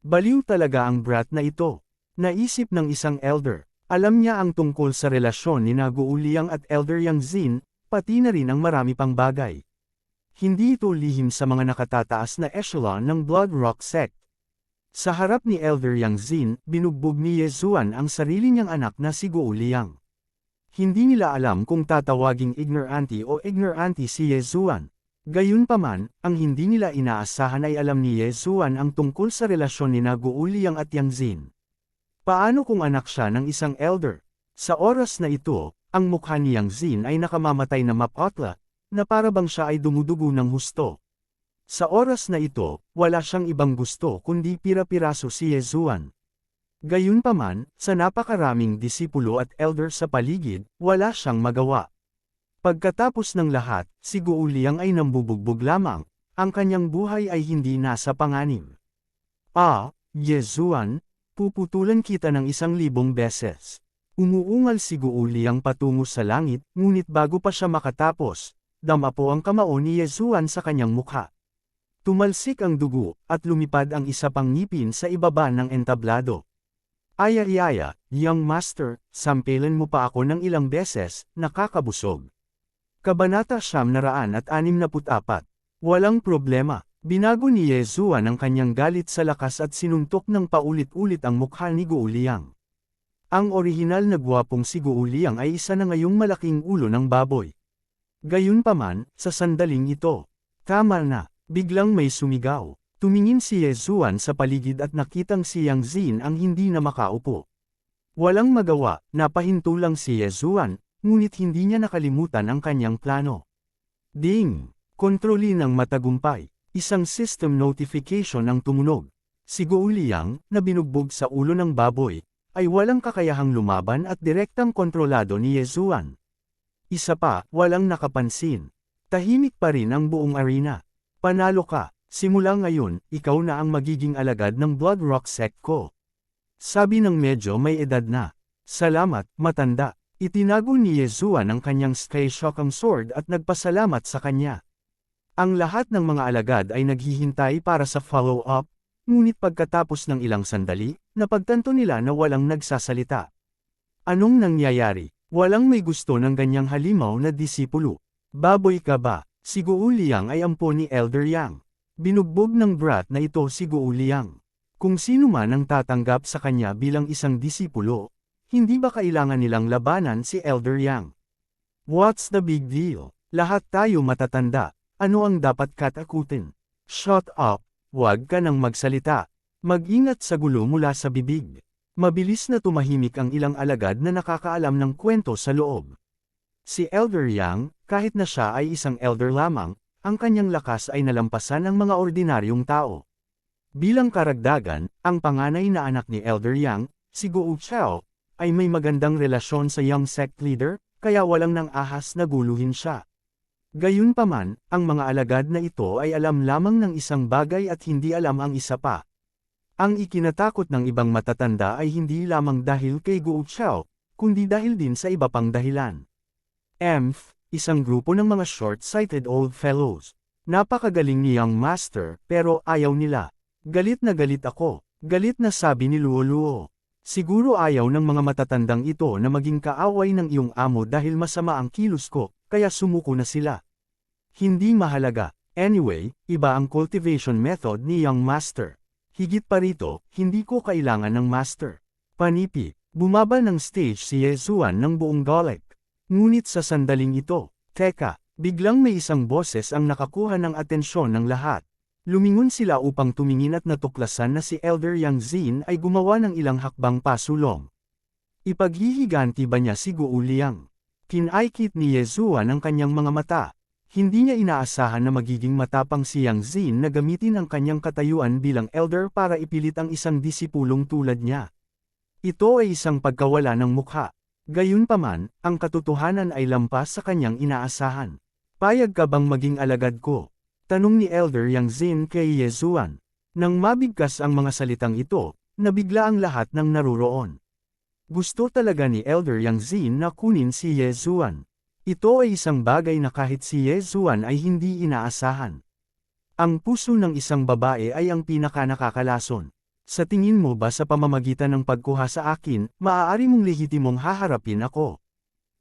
Baliw talaga ang brat na ito. Naisip ng isang elder. Alam niya ang tungkol sa relasyon ni Guo Liang at Elder Yang Xin, pati na rin ang marami pang bagay. Hindi ito lihim sa mga nakatataas na echelon ng Blood Rock Sect. Sa harap ni Elder Yang Xin, binugbog ni Yezuan ang sarili niyang anak na si Guo Liang. Hindi nila alam kung tatawaging ignorante o ignorante si Yezuan. Gayunpaman, ang hindi nila inaasahan ay alam ni Yezuan ang tungkol sa relasyon ni Guo Liang at Yang Xin. Paano kung anak siya ng isang elder? Sa oras na ito, ang mukha ni Yang Xin ay nakamamatay na mapotla, na para bang siya ay dumudugo ng husto. Sa oras na ito, wala siyang ibang gusto kundi pira-piraso si Yezuan. Gayunpaman, sa napakaraming disipulo at elder sa paligid, wala siyang magawa. Pagkatapos ng lahat, si Guo Liang ay nambubugbog lamang, ang kanyang buhay ay hindi nasa panganib. Yezuan, puputulan kita ng 1,000 beses. Umuungal si Guo Liang patungo sa langit, ngunit bago pa siya makatapos, damapo ang kamao ni Yezuan sa kanyang mukha. Tumalsik ang dugo, at lumipad ang isa pang ngipin sa ibaba ng entablado. Aya, young master, sampelan mo pa ako ng ilang beses, nakakabusog. Kabanata 964. Walang problema. Binago ni Yezuan ang kanyang galit sa lakas at sinuntok ng paulit-ulit ang mukha ni Guo Liang. Ang orihinal na gwapong si Guo Liang ay isa na ngayong malaking ulo ng baboy. Gayunpaman, sa sandaling ito, tama na, biglang may sumigaw. Tumingin si Yezuan sa paligid at nakitang si Yang Xin ang hindi na makaupo. Walang magawa, napahinto lang si Yezuan, ngunit hindi niya nakalimutan ang kanyang plano. Ding! Kontrolin ang matagumpay. Isang system notification ang tumunog. Si Guo Liang, na binugbog sa ulo ng baboy, ay walang kakayahang lumaban at direktang kontrolado ni Ye Zuan. Isa pa, walang nakapansin. Tahimik pa rin ang buong arena. Panalo ka, simula ngayon, ikaw na ang magiging alagad ng Blood Rock sect ko. Sabi ng medyo may edad na. Salamat, matanda. Itinago ni Ye Zuan ang kanyang Sky Shocking Sword at nagpasalamat sa kanya. Ang lahat ng mga alagad ay naghihintay para sa follow-up, ngunit pagkatapos ng ilang sandali, napagtanto nila na walang nagsasalita. Anong nangyayari? Walang may gusto ng ganyang halimaw na disipulo. Baboy ka ba? Si Guo Liang ay ampon ni Elder Yang. Binugbog ng brat na ito si Guo Liang. Kung sino man ang tatanggap sa kanya bilang isang disipulo, hindi ba kailangan nilang labanan si Elder Yang? What's the big deal? Lahat tayo matatanda. Ano ang dapat katakutin? Shut up, wag ka nang magsalita. Mag-ingat sa gulo mula sa bibig. Mabilis na tumahimik ang ilang alagad na nakakaalam ng kwento sa loob. Si Elder Yang, kahit na siya ay isang elder lamang, ang kanyang lakas ay nalampasan ng mga ordinaryong tao. Bilang karagdagan, ang panganay na anak ni Elder Yang, si Guo Chao, ay may magandang relasyon sa young sect leader, kaya walang nang ahas na guluhin siya. Gayunpaman, ang mga alagad na ito ay alam lamang ng isang bagay at hindi alam ang isa pa. Ang ikinatakot ng ibang matatanda ay hindi lamang dahil kay Guo Chao, kundi dahil din sa iba pang dahilan. Isang grupo ng mga short-sighted old fellows. Napakagaling ni Young Master, pero ayaw nila. Galit na galit ako. Galit na sabi ni Luo Luo. Siguro ayaw ng mga matatandang ito na maging kaaway ng iyong amo dahil masama ang kilos ko, kaya sumuko na sila. Hindi mahalaga. Anyway, iba ang cultivation method ni Young Master. Higit pa rito, hindi ko kailangan ng master. Panipi, bumaba ng stage si Ye Zuan ng buong golek. Ngunit sa sandaling ito, teka, biglang may isang boses ang nakakuha ng atensyon ng lahat. Lumingon sila upang tumingin at natuklasan na si Elder Yang Zin ay gumawa ng ilang hakbang pasulong. Ipaghihiganti ba niya si Guo Liang? Kinaikit ni Ye Zuan ang kanyang mga mata. Hindi niya inaasahan na magiging matapang si Yang Zin na gamitin ang kanyang katayuan bilang elder para ipilit ang isang disipulong tulad niya. Ito ay isang pagkawala ng mukha. Gayunpaman, ang katotohanan ay lampas sa kanyang inaasahan. Payag ka bang maging alagad ko? Tanong ni Elder Yang Zin kay Ye Zuan. Nang mabigkas ang mga salitang ito, nabigla ang lahat ng naruroon. Gusto talaga ni Elder Yang Zin na kunin si Ye Zuan. Ito ay isang bagay na kahit si Ye Zuan ay hindi inaasahan. Ang puso ng isang babae ay ang pinaka-nakakalason. Sa tingin mo ba sa pamamagitan ng pagkuha sa akin, maaari mong lehitimong haharapin ako?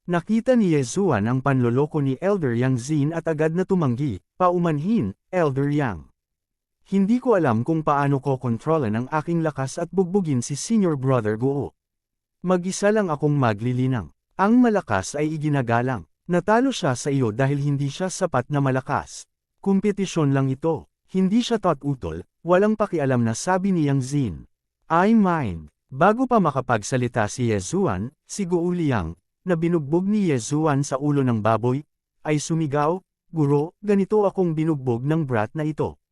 Nakita ni Ye Zuan ang panloloko ni Elder Yang Zin at agad na tumanggi, paumanhin, Elder Yang. Hindi ko alam kung paano ko kontrolan ang aking lakas at bugbugin si Senior Brother Guo. Mag-isa lang akong maglilinang. Ang malakas ay iginagalang. Natalo siya sa iyo dahil hindi siya sapat na malakas. Kompetisyon lang ito. Hindi siya tot-utol, walang pakialam na sabi ni Yang Zin. I mind. Bago pa makapagsalita si Ye Zuan, si Guo Liang, na binugbog ni Ye Zuan sa ulo ng baboy, ay sumigaw, Guro, ganito akong binugbog ng brat na ito.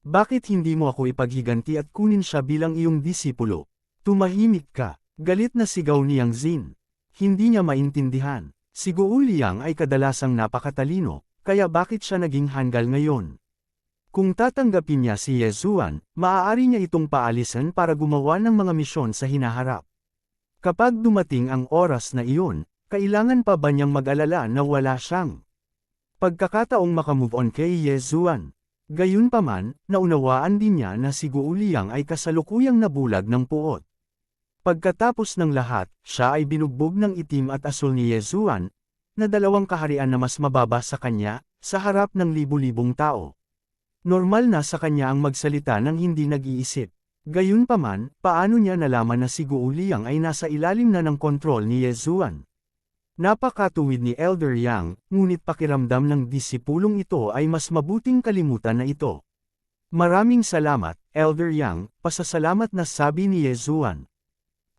Bakit hindi mo ako ipaghiganti at kunin siya bilang iyong disipulo? Tumahimik ka. Galit na sigaw ni Yang Zin. Hindi niya maintindihan. Si Guo Liang ay kadalasang napakatalino, kaya bakit siya naging hanggal ngayon? Kung tatanggapin niya si Ye Zuan, maaari niya itong paalisan para gumawa ng mga misyon sa hinaharap. Kapag dumating ang oras na iyon, kailangan pa ba niyang mag-alala na wala siyang pagkakataong makamove on kay Ye Zuan? Gayunpaman, naunawaan din niya na si Guo Liang ay kasalukuyang nabulag ng puot. Pagkatapos ng lahat, siya ay binugbog ng itim at asul ni Ye Zuan, na dalawang kaharian na mas mababa sa kanya, sa harap ng libu-libong tao. Normal na sa kanya ang magsalita ng hindi nag-iisip. Gayunpaman, paano niya nalaman na si Guo Liang ay nasa ilalim na ng kontrol ni Ye Zuan? Napakatuwid ni Elder Yang, ngunit pakiramdam ng disipulong ito ay mas mabuting kalimutan na ito. Maraming salamat, Elder Yang, pasasalamat na sabi ni Ye Zuan.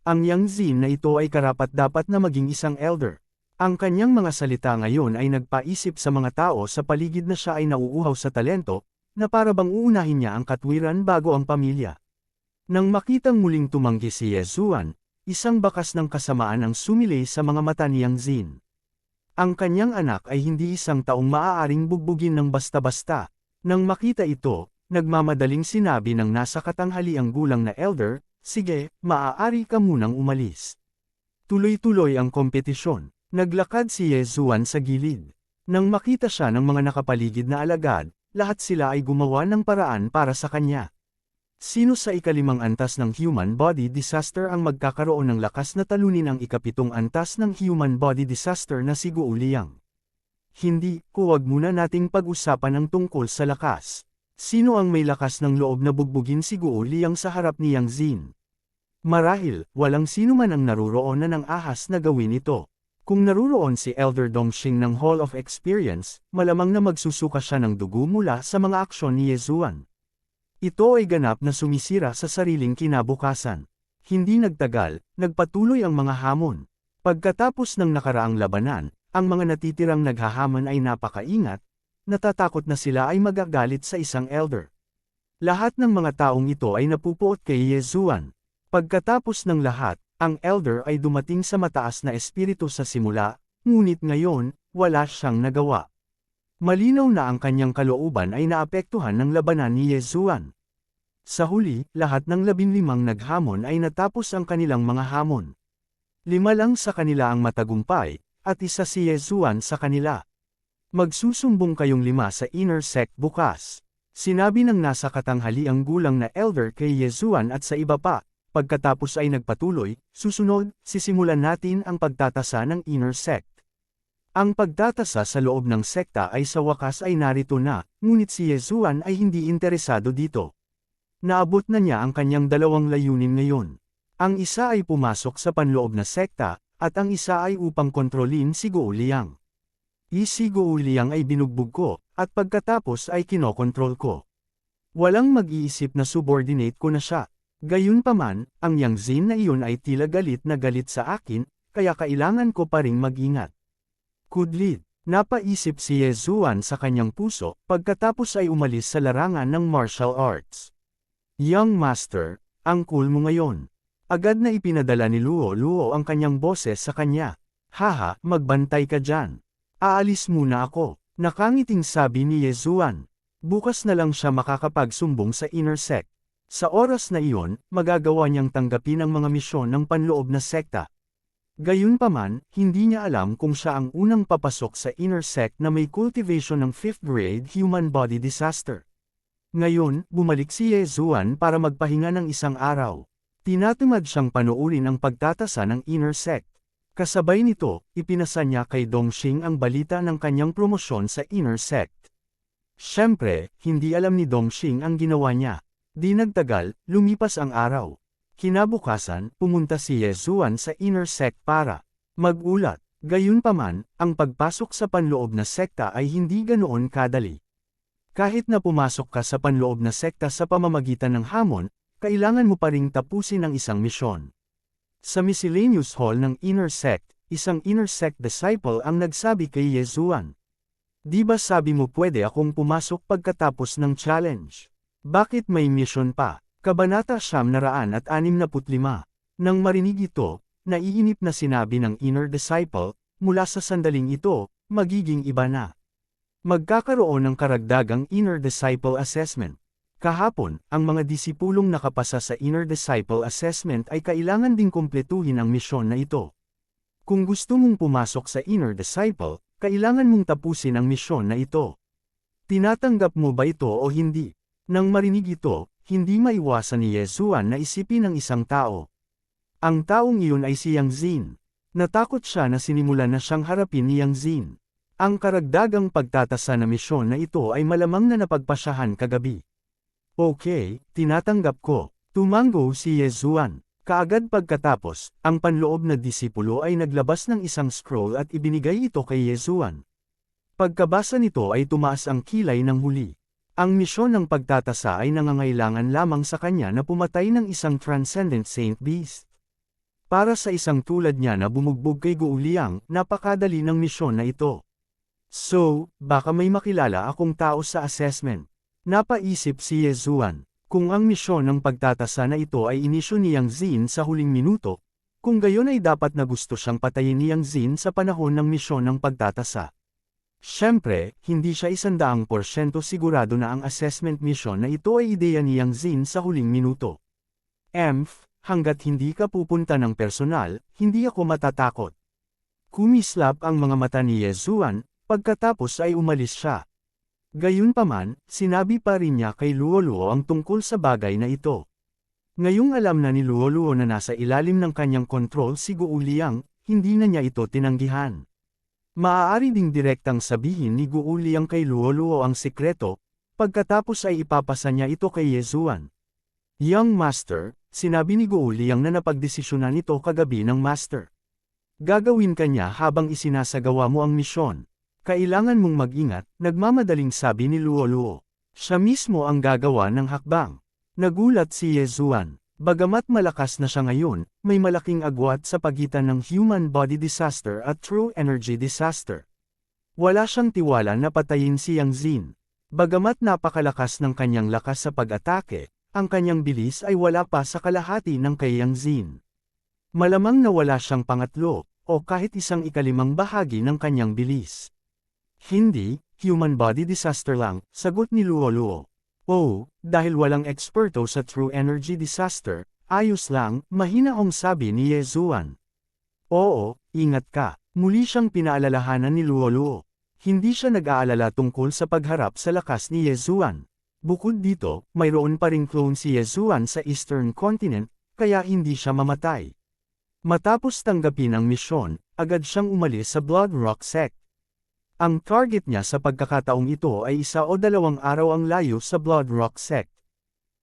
Ang Yang Zin na ito ay karapat-dapat na maging isang elder. Ang kanyang mga salita ngayon ay nagpaisip sa mga tao sa paligid na siya ay nauuhaw sa talento, na para bang uunahin niya ang katwiran bago ang pamilya. Nang makitang muling tumanggi si Yezuan, isang bakas ng kasamaan ang sumilay sa mga mata ni Yang Jin. Ang kanyang anak ay hindi isang taong maaaring bugbugin ng basta-basta. Nang makita ito, nagmamadaling sinabi ng nasa katanghaliang gulang na elder, "Sige, maaari ka munang umalis." Tuloy-tuloy ang kompetisyon. Naglakad si Yezuan sa gilid. Nang makita siya ng mga nakapaligid na alagad, lahat sila ay gumawa ng paraan para sa kanya. Sino sa ikalimang antas ng human body disaster ang magkakaroon ng lakas na talunin ang ikapitong antas ng human body disaster na si Guo Liang? Hindi, huwag muna nating pag-usapan ang tungkol sa lakas. Sino ang may lakas ng loob na bugbugin si Guo Liang sa harap ni Yang Jin? Marahil, walang sino man ang naruroonan ng ahas na gawin ito. Kung naruroon si Elder Dongxing ng Hall of Experience, malamang na magsusuka siya ng dugo mula sa mga aksyon ni Yezuan. Ito ay ganap na sumisira sa sariling kinabukasan. Hindi nagtagal, nagpatuloy ang mga hamon. Pagkatapos ng nakaraang labanan, ang mga natitirang naghahamon ay napakaingat, natatakot na sila ay magagalit sa isang elder. Lahat ng mga taong ito ay napupuot kay Yezuan. Pagkatapos ng lahat, ang elder ay dumating sa mataas na espiritu sa simula, ngunit ngayon, wala siyang nagawa. Malinaw na ang kanyang kalooban ay naapektuhan ng labanan ni Yezuan. Sa huli, lahat ng 15 naghamon ay natapos ang kanilang mga hamon. 5 lang sa kanila ang matagumpay, at isa si Yezuan sa kanila. Magsusumbong kayong 5 sa inner sect bukas. Sinabi ng nasa katanghaliang gulang na elder kay Yezuan at sa iba pa. Pagkatapos ay nagpatuloy, susunod, sisimulan natin ang pagtatasa ng inner sect. Ang pagtatasa sa loob ng sekta ay sa wakas ay narito na, ngunit si Yezuan ay hindi interesado dito. Naabot na niya ang kanyang 2 layunin ngayon. Ang isa ay pumasok sa panloob na sekta, at ang isa ay upang kontrolin si Guo Liang. Si Guo Liang ay binugbog ko, at pagkatapos ay kinokontrol ko. Walang mag-iisip na subordinate ko na siya. Gayunpaman, ang Yang Jin na iyon ay tila galit na galit sa akin, kaya kailangan ko pa ring mag-ingat. Kudlit, napaisip si Yezuan sa kanyang puso, pagkatapos ay umalis sa larangan ng martial arts. Young Master, ang cool mo ngayon. Agad na ipinadala ni Luo ang kanyang boses sa kanya. Haha, magbantay ka dyan. Aalis muna ako, nakangiting sabi ni Yezuan. Bukas na lang siya makakapagsumbong sa inner sect. Sa oras na iyon, magagawa niyang tanggapin ang mga misyon ng panloob na sekta. Gayunpaman, hindi niya alam kung siya ang unang papasok sa inner sect na may cultivation ng 5th grade human body disaster. Ngayon, bumalik si Yezuan para magpahinga ng isang araw. Tinatamad siyang panoorin ang pagtatasa ng inner sect. Kasabay nito, ipinasa niya kay Dongxing ang balita ng kanyang promosyon sa inner sect. Siyempre, hindi alam ni Dongxing ang ginawa niya. Di nagtagal, lumipas ang araw. Kinabukasan, pumunta si Yezuan sa inner sect para mag-ulat. Gayunpaman, ang pagpasok sa panloob na sekta ay hindi ganoon kadali. Kahit na pumasok ka sa panloob na sekta sa pamamagitan ng hamon, kailangan mo pa ring tapusin ang isang misyon. Sa miscellaneous hall ng inner sect, isang inner sect disciple ang nagsabi kay Yezuan. Di ba sabi mo pwede akong pumasok pagkatapos ng challenge? Bakit may mission pa? Kabanata 965. Nang marinig ito, naiinip na sinabi ng inner disciple, mula sa sandaling ito, magiging iba na. Magkakaroon ng karagdagang inner disciple assessment. Kahapon, ang mga disipulong nakapasa sa inner disciple assessment ay kailangan ding kumpletuhin ang misyon na ito. Kung gusto mong pumasok sa inner disciple, kailangan mong tapusin ang misyon na ito. Tinatanggap mo ba ito o hindi? Nang marinig ito, hindi maiwasan ni Yezuan na isipin ng isang tao. Ang taong iyon ay si Yang Jin. Natakot siya na sinimulan na siyang harapin ni Yang Jin. Ang karagdagang pagtatasa na misyon na ito ay malamang na napagpasyahan kagabi. Okay, tinatanggap ko. Tumango si Yezuan. Kaagad pagkatapos, ang panloob na disipulo ay naglabas ng isang scroll at ibinigay ito kay Yezuan. Pagkabasa nito ay tumaas ang kilay ng huli. Ang misyon ng pagtatasa ay nangangailangan lamang sa kanya na pumatay ng isang transcendent saint beast. Para sa isang tulad niya na bumugbog kay Guo Liang, napakadali ng misyon na ito. So, baka may makilala akong tao sa assessment. Napaisip si Yezuan. Kung ang misyon ng pagtatasa na ito ay inisyo ni Yang Zin sa huling minuto, kung gayon ay dapat na gusto siyang patayin ni Yang Zin sa panahon ng misyon ng pagtatasa. Siyempre, hindi siya 100% sigurado na ang assessment mission na ito ay ideya ni Yang Zin sa huling minuto. Hanggat hindi ka pupunta ng personal, hindi ako matatakot. Kumislap ang mga mata ni Yezuan, pagkatapos ay umalis siya. Gayunpaman, sinabi pa rin niya kay Luoluo ang tungkol sa bagay na ito. Ngayong alam na ni Luoluo na nasa ilalim ng kanyang kontrol si Guo Liang, hindi na niya ito tinanggihan. Maaari ding direktang sabihin ni Guo Liang kay Luoluo ang sikreto, pagkatapos ay ipapasa niya ito kay Yezuan. Young Master, sinabi ni Guo Liang na napagdesisyonan ito kagabi ng Master. Gagawin kanya habang isinasagawa mo ang misyon. Kailangan mong mag-ingat, nagmamadaling sabi ni Luoluo. Siya mismo ang gagawa ng hakbang. Nagulat si Yezuan. Bagamat malakas na siya ngayon, may malaking agwat sa pagitan ng human body disaster at true energy disaster. Wala siyang tiwala na patayin si Yang Zin. Bagamat napakalakas ng kanyang lakas sa pag-atake, ang kanyang bilis ay wala pa sa kalahati ng kay Yang Zin. Malamang na wala siyang pangatlo, o kahit 1/5 bahagi ng kanyang bilis. Hindi, human body disaster lang, sagot ni Luoluo. Oh, dahil walang eksperto sa true energy disaster, ayos lang, mahinahong sabi ni Yezuan. Oo, ingat ka, muli siyang pinaalalahanan ni Luoluo. Hindi siya nag-aalala tungkol sa pagharap sa lakas ni Yezuan. Bukod dito, mayroon pa ring clone si Yezuan sa Eastern Continent, kaya hindi siya mamatay. Matapos tanggapin ang misyon, agad siyang umalis sa Blood Rock Sect. Ang target niya sa pagkakataong ito ay 1 o 2 araw ang layo sa Blood Rock Sect.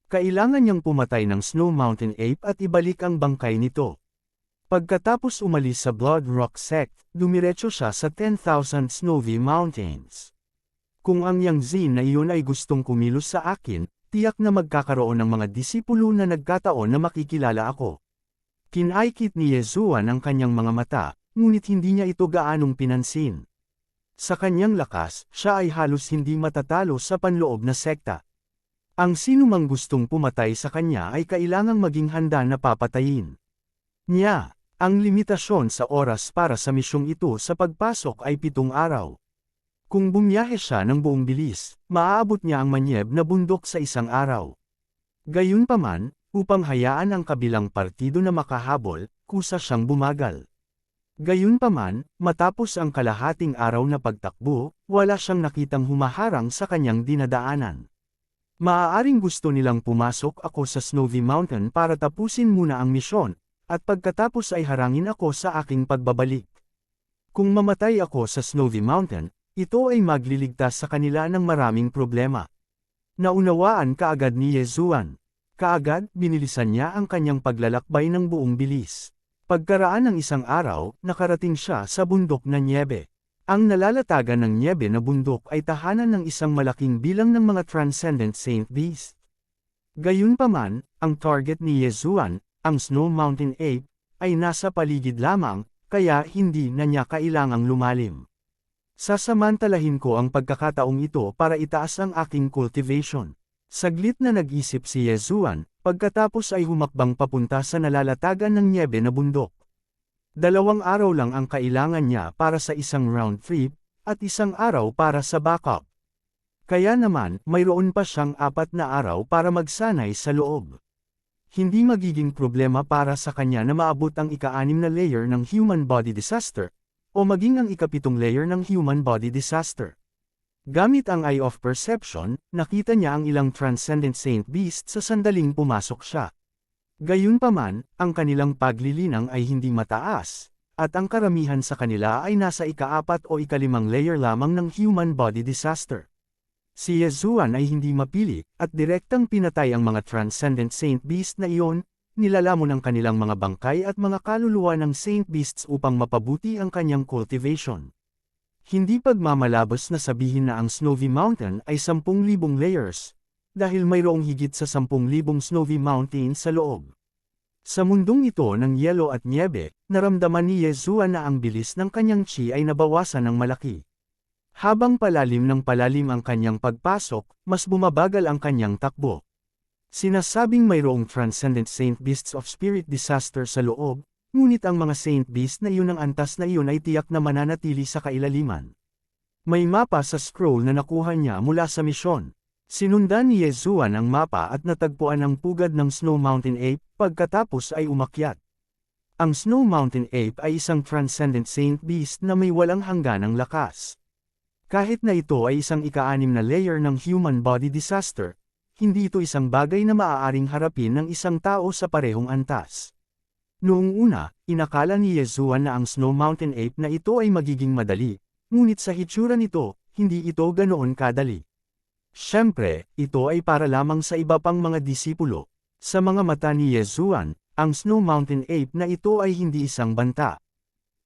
Kailangan niyang pumatay ng Snow Mountain Ape at ibalik ang bangkay nito. Pagkatapos umalis sa Blood Rock Sect, dumiretso siya sa 10,000 Snowy Mountains. Kung ang Yang Zin na iyon ay gustong kumilos sa akin, tiyak na magkakaroon ng mga disipulo na nagkataon na makikilala ako. Kinaikit ni Yezuan ang kanyang mga mata, ngunit hindi niya ito gaanong pinansin. Sa kanyang lakas, siya ay halos hindi matatalo sa panloob na sekta. Ang sinumang gustong pumatay sa kanya ay kailangang maging handa na papatayin niya. Ang limitasyon sa oras para sa misyong ito sa pagpasok ay 7 araw. Kung bumiyahe siya ng buong bilis, maaabot niya ang Manyeb na bundok sa 1 araw. Gayunpaman, upang hayaan ang kabilang partido na makahabol, kusa siyang bumagal. Gayunpaman, matapos ang kalahating araw na pagtakbo, wala siyang nakitang humaharang sa kanyang dinadaanan. Maaaring gusto nilang pumasok ako sa Snowy Mountain para tapusin muna ang misyon, at pagkatapos ay harangin ako sa aking pagbabalik. Kung mamatay ako sa Snowy Mountain, ito ay magliligtas sa kanila ng maraming problema. Naunawaan kaagad ni Yezuan. Kaagad, binilisan niya ang kanyang paglalakbay ng buong bilis. Pagkaraan ng 1 araw, nakarating siya sa bundok na Niebe. Ang nalalatagan ng Niebe na bundok ay tahanan ng isang malaking bilang ng mga Transcendent Saint Beast. Gayunpaman, ang target ni Yezuan, ang Snow Mountain Ape, ay nasa paligid lamang, kaya hindi na niya kailangang lumalim. Sasamantalahin ko ang pagkakataong ito para itaas ang aking cultivation. Saglit na nag-isip si Yezuan, pagkatapos ay humakbang papunta sa nalalatagan ng Niebe na bundok. 2 araw lang ang kailangan niya para sa isang round trip, at 1 araw para sa backup. Kaya naman, mayroon pa siyang 4 na araw para magsanay sa loob. Hindi magiging problema para sa kanya na maabot ang ika-6 na layer ng human body disaster, o maging ang ika-7 layer ng human body disaster. Gamit ang Eye of Perception, nakita niya ang ilang Transcendent Saint Beast sa sandaling pumasok siya. Gayunpaman, ang kanilang paglilinang ay hindi mataas, at ang karamihan sa kanila ay nasa ika-4 o ika-5 layer lamang ng human body disaster. Si Yezuan ay hindi mapili, at direktang pinatay ang mga Transcendent Saint Beast na iyon, nilalamon ang kanilang mga bangkay at mga kaluluwa ng Saint Beasts upang mapabuti ang kanyang cultivation. Hindi pagmamalabos na sabihin na ang Snowy Mountain ay 10,000 layers, dahil mayroong higit sa 10,000 Snowy Mountains sa loob. Sa mundong ito ng yelo at niebe, naramdaman ni Yezuan na ang bilis ng kanyang chi ay nabawasan ng malaki. Habang palalim ng palalim ang kanyang pagpasok, mas bumabagal ang kanyang takbo. Sinasabing mayroong transcendent Saint Beasts of Spirit Disaster sa loob, ngunit ang mga Saint Beast na iyon ang antas na iyon ay tiyak na mananatili sa kailaliman. May mapa sa scroll na nakuha niya mula sa misyon. Sinundan ni Yezuan ang mapa at natagpuan ang pugad ng Snow Mountain Ape, pagkatapos ay umakyat. Ang Snow Mountain Ape ay isang transcendent Saint Beast na may walang hangganang lakas. Kahit na ito ay isang ika-6 na layer ng human body disaster, hindi ito isang bagay na maaaring harapin ng isang tao sa parehong antas. Noong una, inakala ni Yezuan na ang Snow Mountain Ape na ito ay magiging madali, ngunit sa hitsura nito, hindi ito ganoon kadali. Siyempre, ito ay para lamang sa iba pang mga disipulo. Sa mga mata ni Yezuan, ang Snow Mountain Ape na ito ay hindi isang banta.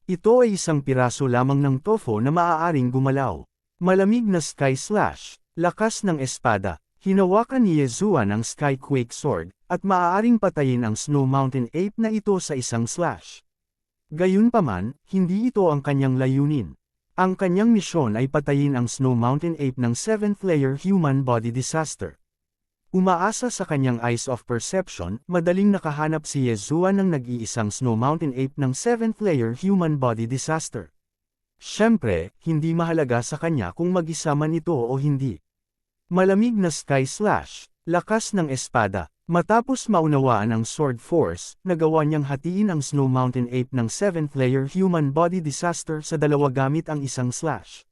Ito ay isang piraso lamang ng tofu na maaaring gumalaw. Malamig na Sky Slash, lakas ng espada. Hinawakan ni Yezuan ang Skyquake Sword, at maaaring patayin ang Snow Mountain Ape na ito sa isang slash. Gayunpaman, hindi ito ang kanyang layunin. Ang kanyang misyon ay patayin ang Snow Mountain Ape ng 7th layer human body disaster. Umaasa sa kanyang eyes of perception, madaling nakahanap si Yezuan ng nag-iisang Snow Mountain Ape ng 7th layer human body disaster. Siyempre, hindi mahalaga sa kanya kung mag-isa man ito o hindi. Malamig na Sky Slash, lakas ng espada. Matapos maunawaan ang Sword Force, nagawa niyang hatiin ang Snow Mountain Ape ng 7th layer human body disaster sa dalawa gamit ang isang slash.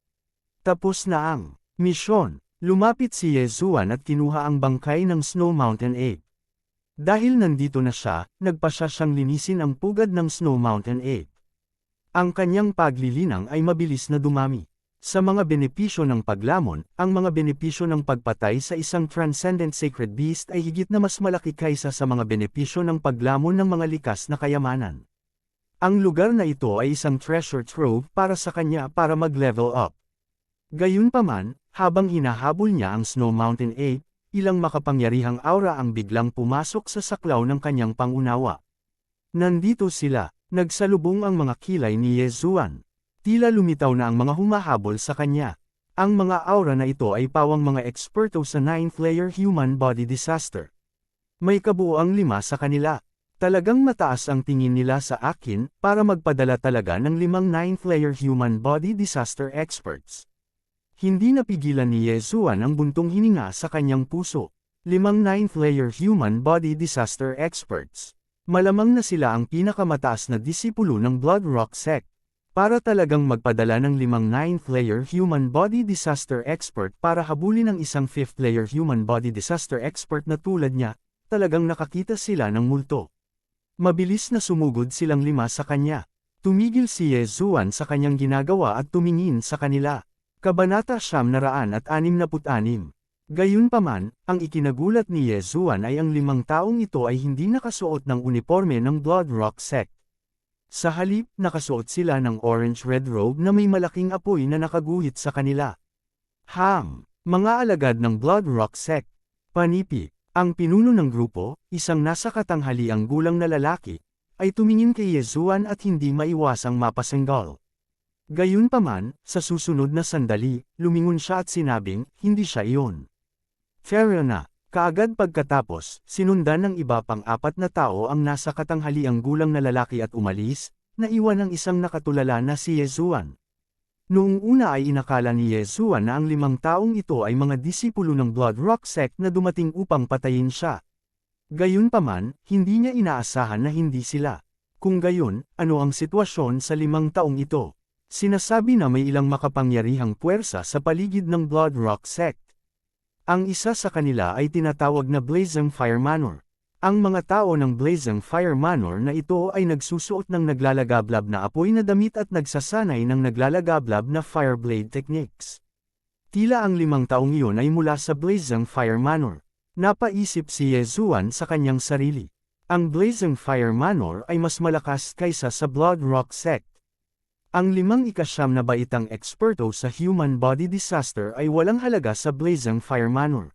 Tapos na ang misyon. Lumapit si Yezuan at kinuha ang bangkay ng Snow Mountain Ape. Dahil nandito na siya, nagpasya siyang linisin ang pugad ng Snow Mountain Ape. Ang kanyang paglilinang ay mabilis na dumami. Sa mga benepisyo ng paglamon, ang mga benepisyo ng pagpatay sa isang transcendent sacred beast ay higit na mas malaki kaysa sa mga benepisyo ng paglamon ng mga likas na kayamanan. Ang lugar na ito ay isang treasure trove para sa kanya para mag-level up. Gayunpaman, habang hinahabol niya ang Snow Mountain Ape, ilang makapangyarihang aura ang biglang pumasok sa saklaw ng kanyang pangunawa. Nandito sila, nagsalubong ang mga kilay ni Yezuan. Tila lumitaw na ang mga humahabol sa kanya. Ang mga aura na ito ay pawang mga eksperto sa 9th layer human body disaster. May kabuuang 5 sa kanila. Talagang mataas ang tingin nila sa akin para magpadala talaga ng 5 9th layer human body disaster experts. Hindi napigilan ni Yezuan ang buntong hininga sa kanyang puso. 5 9th layer human body disaster experts. Malamang na sila ang pinakamataas na disipulo ng Blood Rock Sect. Para talagang magpadala ng 5 9th layer human body disaster expert para habulin ang isang 5th layer human body disaster expert na tulad niya, talagang nakakita sila ng multo. Mabilis na sumugod silang 5 sa kanya. Tumigil si Yezuan sa kanyang ginagawa at tumingin sa kanila. Kabanata 966. Gayunpaman, ang ikinagulat ni Yezuan ay ang 5 taong ito ay hindi nakasuot ng uniforme ng Blood Rock Sect. Sa halip, nakasuot sila ng orange-red robe na may malaking apoy na nakaguhit sa kanila. Mga alagad ng Blood Rock Sect. Panipi, ang pinuno ng grupo, isang nasa katanghaliang gulang na lalaki, ay tumingin kay Yezuan at hindi maiwasang mapasenggal. Gayunpaman, sa susunod na sandali, lumingon siya at sinabing, hindi siya iyon. Fair na. Kaagad pagkatapos, sinundan ng iba pang 4 na tao ang nasa katanghaliang gulang na lalaki at umalis, naiwan ang isang nakatulala na si Yezuan. Noong una ay inakala ni Yezuan na ang 5 taong ito ay mga disipulo ng Blood Rock Sect na dumating upang patayin siya. Gayunpaman, hindi niya inaasahan na hindi sila. Kung gayon, ano ang sitwasyon sa 5 taong ito? Sinasabi na may ilang makapangyarihang puwersa sa paligid ng Blood Rock Sect. Ang isa sa kanila ay tinatawag na Blazing Fire Manor. Ang mga tao ng Blazing Fire Manor na ito ay nagsusuot ng naglalagablab na apoy na damit at nagsasanay ng naglalagablab na fireblade techniques. Tila ang 5 taong iyon ay mula sa Blazing Fire Manor. Napaisip si Yezuan sa kanyang sarili. Ang Blazing Fire Manor ay mas malakas kaysa sa Blood Rock Sect. Ang 5 ikasyam na baitang eksperto sa human body disaster ay walang halaga sa Blazing Fire Manor.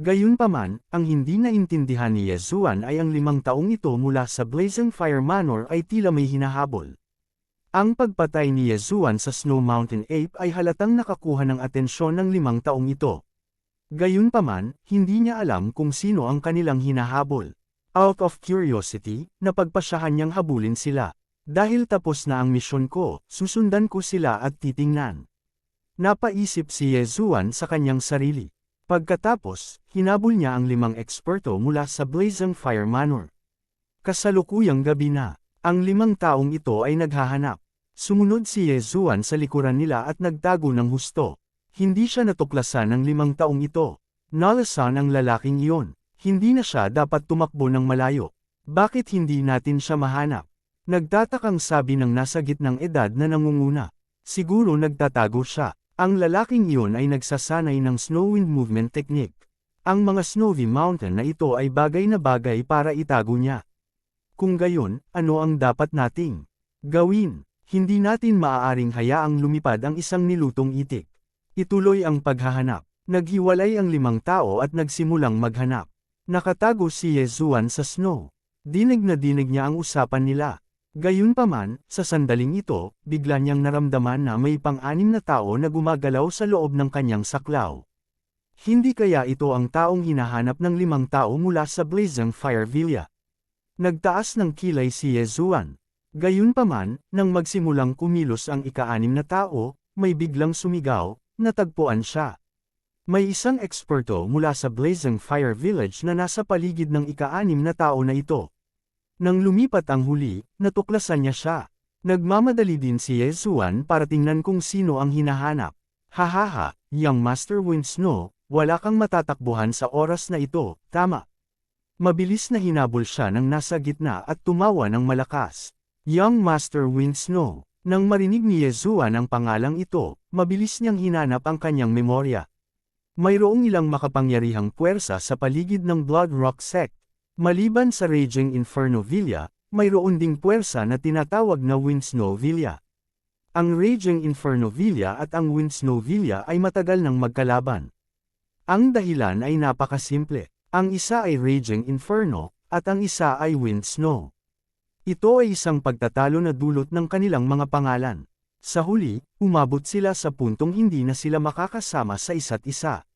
Gayunpaman, ang hindi naintindihan ni Yezuan ay ang 5 taong ito mula sa Blazing Fire Manor ay tila may hinahabol. Ang pagpatay ni Yezuan sa Snow Mountain Ape ay halatang nakakuha ng atensyon ng 5 taong ito. Gayunpaman, hindi niya alam kung sino ang kanilang hinahabol. Out of curiosity, napagpasyahan niyang habulin sila. Dahil tapos na ang misyon ko, susundan ko sila at titingnan. Napaisip si Yezuan sa kanyang sarili. Pagkatapos, hinabol niya ang 5 eksperto mula sa Blazing Fire Manor. Kasalukuyang gabi na, ang 5 taong ito ay naghahanap. Sumunod si Yezuan sa likuran nila at nagtago ng husto. Hindi siya natuklasan ng 5 taong ito. Nalasan ang lalaking iyon. Hindi na siya dapat tumakbo ng malayo. Bakit hindi natin siya mahanap? Nagtatakang sabi ng nasa gitnang edad na nangunguna. Siguro nagtatago siya. Ang lalaking iyon ay nagsasanay ng Snowwind Movement Technique. Ang mga snowy mountain na ito ay bagay na bagay para itago niya. Kung gayon, ano ang dapat nating gawin? Hindi natin maaaring hayaang lumipad ang isang nilutong itik. Ituloy ang paghahanap. Naghiwalay ang 5 tao at nagsimulang maghanap. Nakatago si Yezuan sa snow. Dinig na dinig niya ang usapan nila. Gayunpaman, sa sandaling ito, bigla niyang naramdaman na may pang-6 na tao na gumagalaw sa loob ng kanyang saklaw. Hindi kaya ito ang taong hinahanap ng 5 tao mula sa Blazing Fire Villa? Nagtaas ng kilay si Yezuan. Gayunpaman, nang magsimulang kumilos ang ika-6 na tao, may biglang sumigaw, natagpuan siya. May isang eksperto mula sa Blazing Fire Village na nasa paligid ng ika-6 na tao na ito. Nang lumipat ang huli, natuklasan niya siya. Nagmamadali din si Yezuan para tingnan kung sino ang hinahanap. Hahaha, young Master Windsnow, wala kang matatakbuhan sa oras na ito, tama. Mabilis na hinabol siya ng nasa gitna at tumawa ng malakas. Young Master Windsnow. Nang marinig ni Yezuan ang pangalang ito, mabilis niyang hinanap ang kanyang memorya. Mayroong ilang makapangyarihang puwersa sa paligid ng Blood Rock Sect. Maliban sa Raging Inferno Villa, mayroon ding puwersa na tinatawag na Windsnow Villa. Ang Raging Inferno Villa at ang Windsnow Villa ay matagal nang magkalaban. Ang dahilan ay napakasimple. Ang isa ay Raging Inferno, at ang isa ay Windsnow. Ito ay isang pagtatalo na dulot ng kanilang mga pangalan. Sa huli, umabot sila sa puntong hindi na sila makakasama sa isa't isa.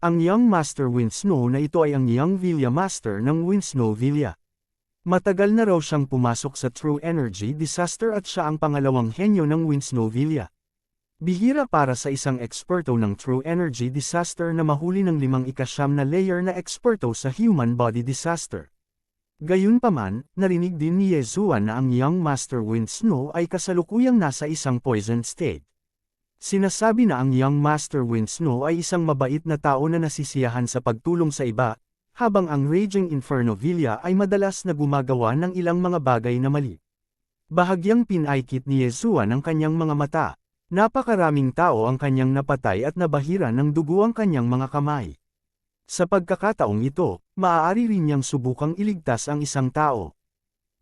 Ang Young Master Windsnow na ito ay ang Young Villa Master ng Windsnow Villa. Matagal na raw siyang pumasok sa True Energy Disaster at siya ang pangalawang henyo ng Windsnow Villa. Bihira para sa isang eksperto ng True Energy Disaster na mahuli ng 5 na layer na eksperto sa Human Body Disaster. Gayunpaman, narinig din ni Yezuan na ang Young Master Windsnow ay kasalukuyang nasa isang poisoned state. Sinasabi na ang Young Master Windsnow ay isang mabait na tao na nasisiyahan sa pagtulong sa iba, habang ang Raging Inferno Villa ay madalas na gumagawa ng ilang mga bagay na mali. Bahagyang pinaikit ni Yezuan ang kanyang mga mata. Napakaraming tao ang kanyang napatay at nabahira ng dugo ang kanyang mga kamay. Sa pagkakataong ito, maaari rin niyang subukang iligtas ang isang tao.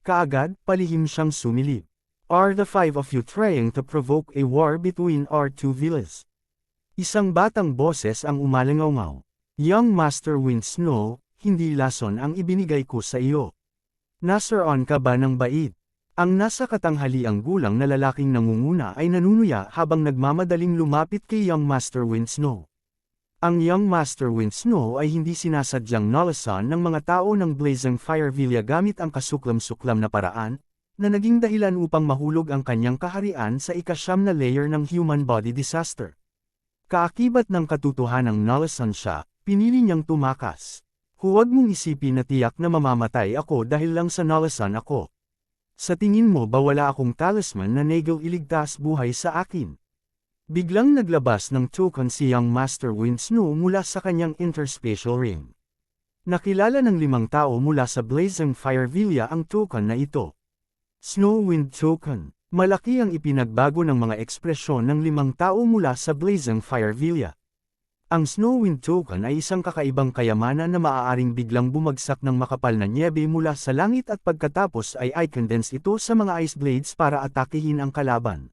Kaagad, palihim siyang sumilip. Are the 5 of you trying to provoke a war between our 2 villas? Isang batang boses ang umalangaw. Young Master Windsnow, hindi lason ang ibinigay ko sa iyo. Nasaroon ka ba ng bait? Ang nasa katanghaliang gulang na lalaking nangunguna ay nanunuya habang nagmamadaling lumapit kay Young Master Windsnow. Ang Young Master Windsnow ay hindi sinasadyang nalasan ng mga tao ng Blazing Fire Villa gamit ang kasuklam-suklam na paraan, na naging dahilan upang mahulog ang kanyang kaharian sa ika-9 na layer ng Human Body Disaster. Kaakibat ng katotohanang nalasan siya, pinili niyang tumakas. Huwag mong isipin na tiyak na mamamatay ako dahil lang sa nalasan ako. Sa tingin mo ba wala akong talisman na negil iligtas buhay sa akin? Biglang naglabas ng token si Young Master Windsnow mula sa kanyang interspatial ring. Nakilala ng 5 tao mula sa Blazing Fire Villa ang token na ito. Snowwind Token. Malaki ang ipinagbago ng mga ekspresyon ng 5 tao mula sa Blazing Fire Villa. Ang Snowwind Token ay isang kakaibang kayamanan na maaaring biglang bumagsak ng makapal na nyebe mula sa langit at pagkatapos ay i-condense ito sa mga ice blades para atakihin ang kalaban.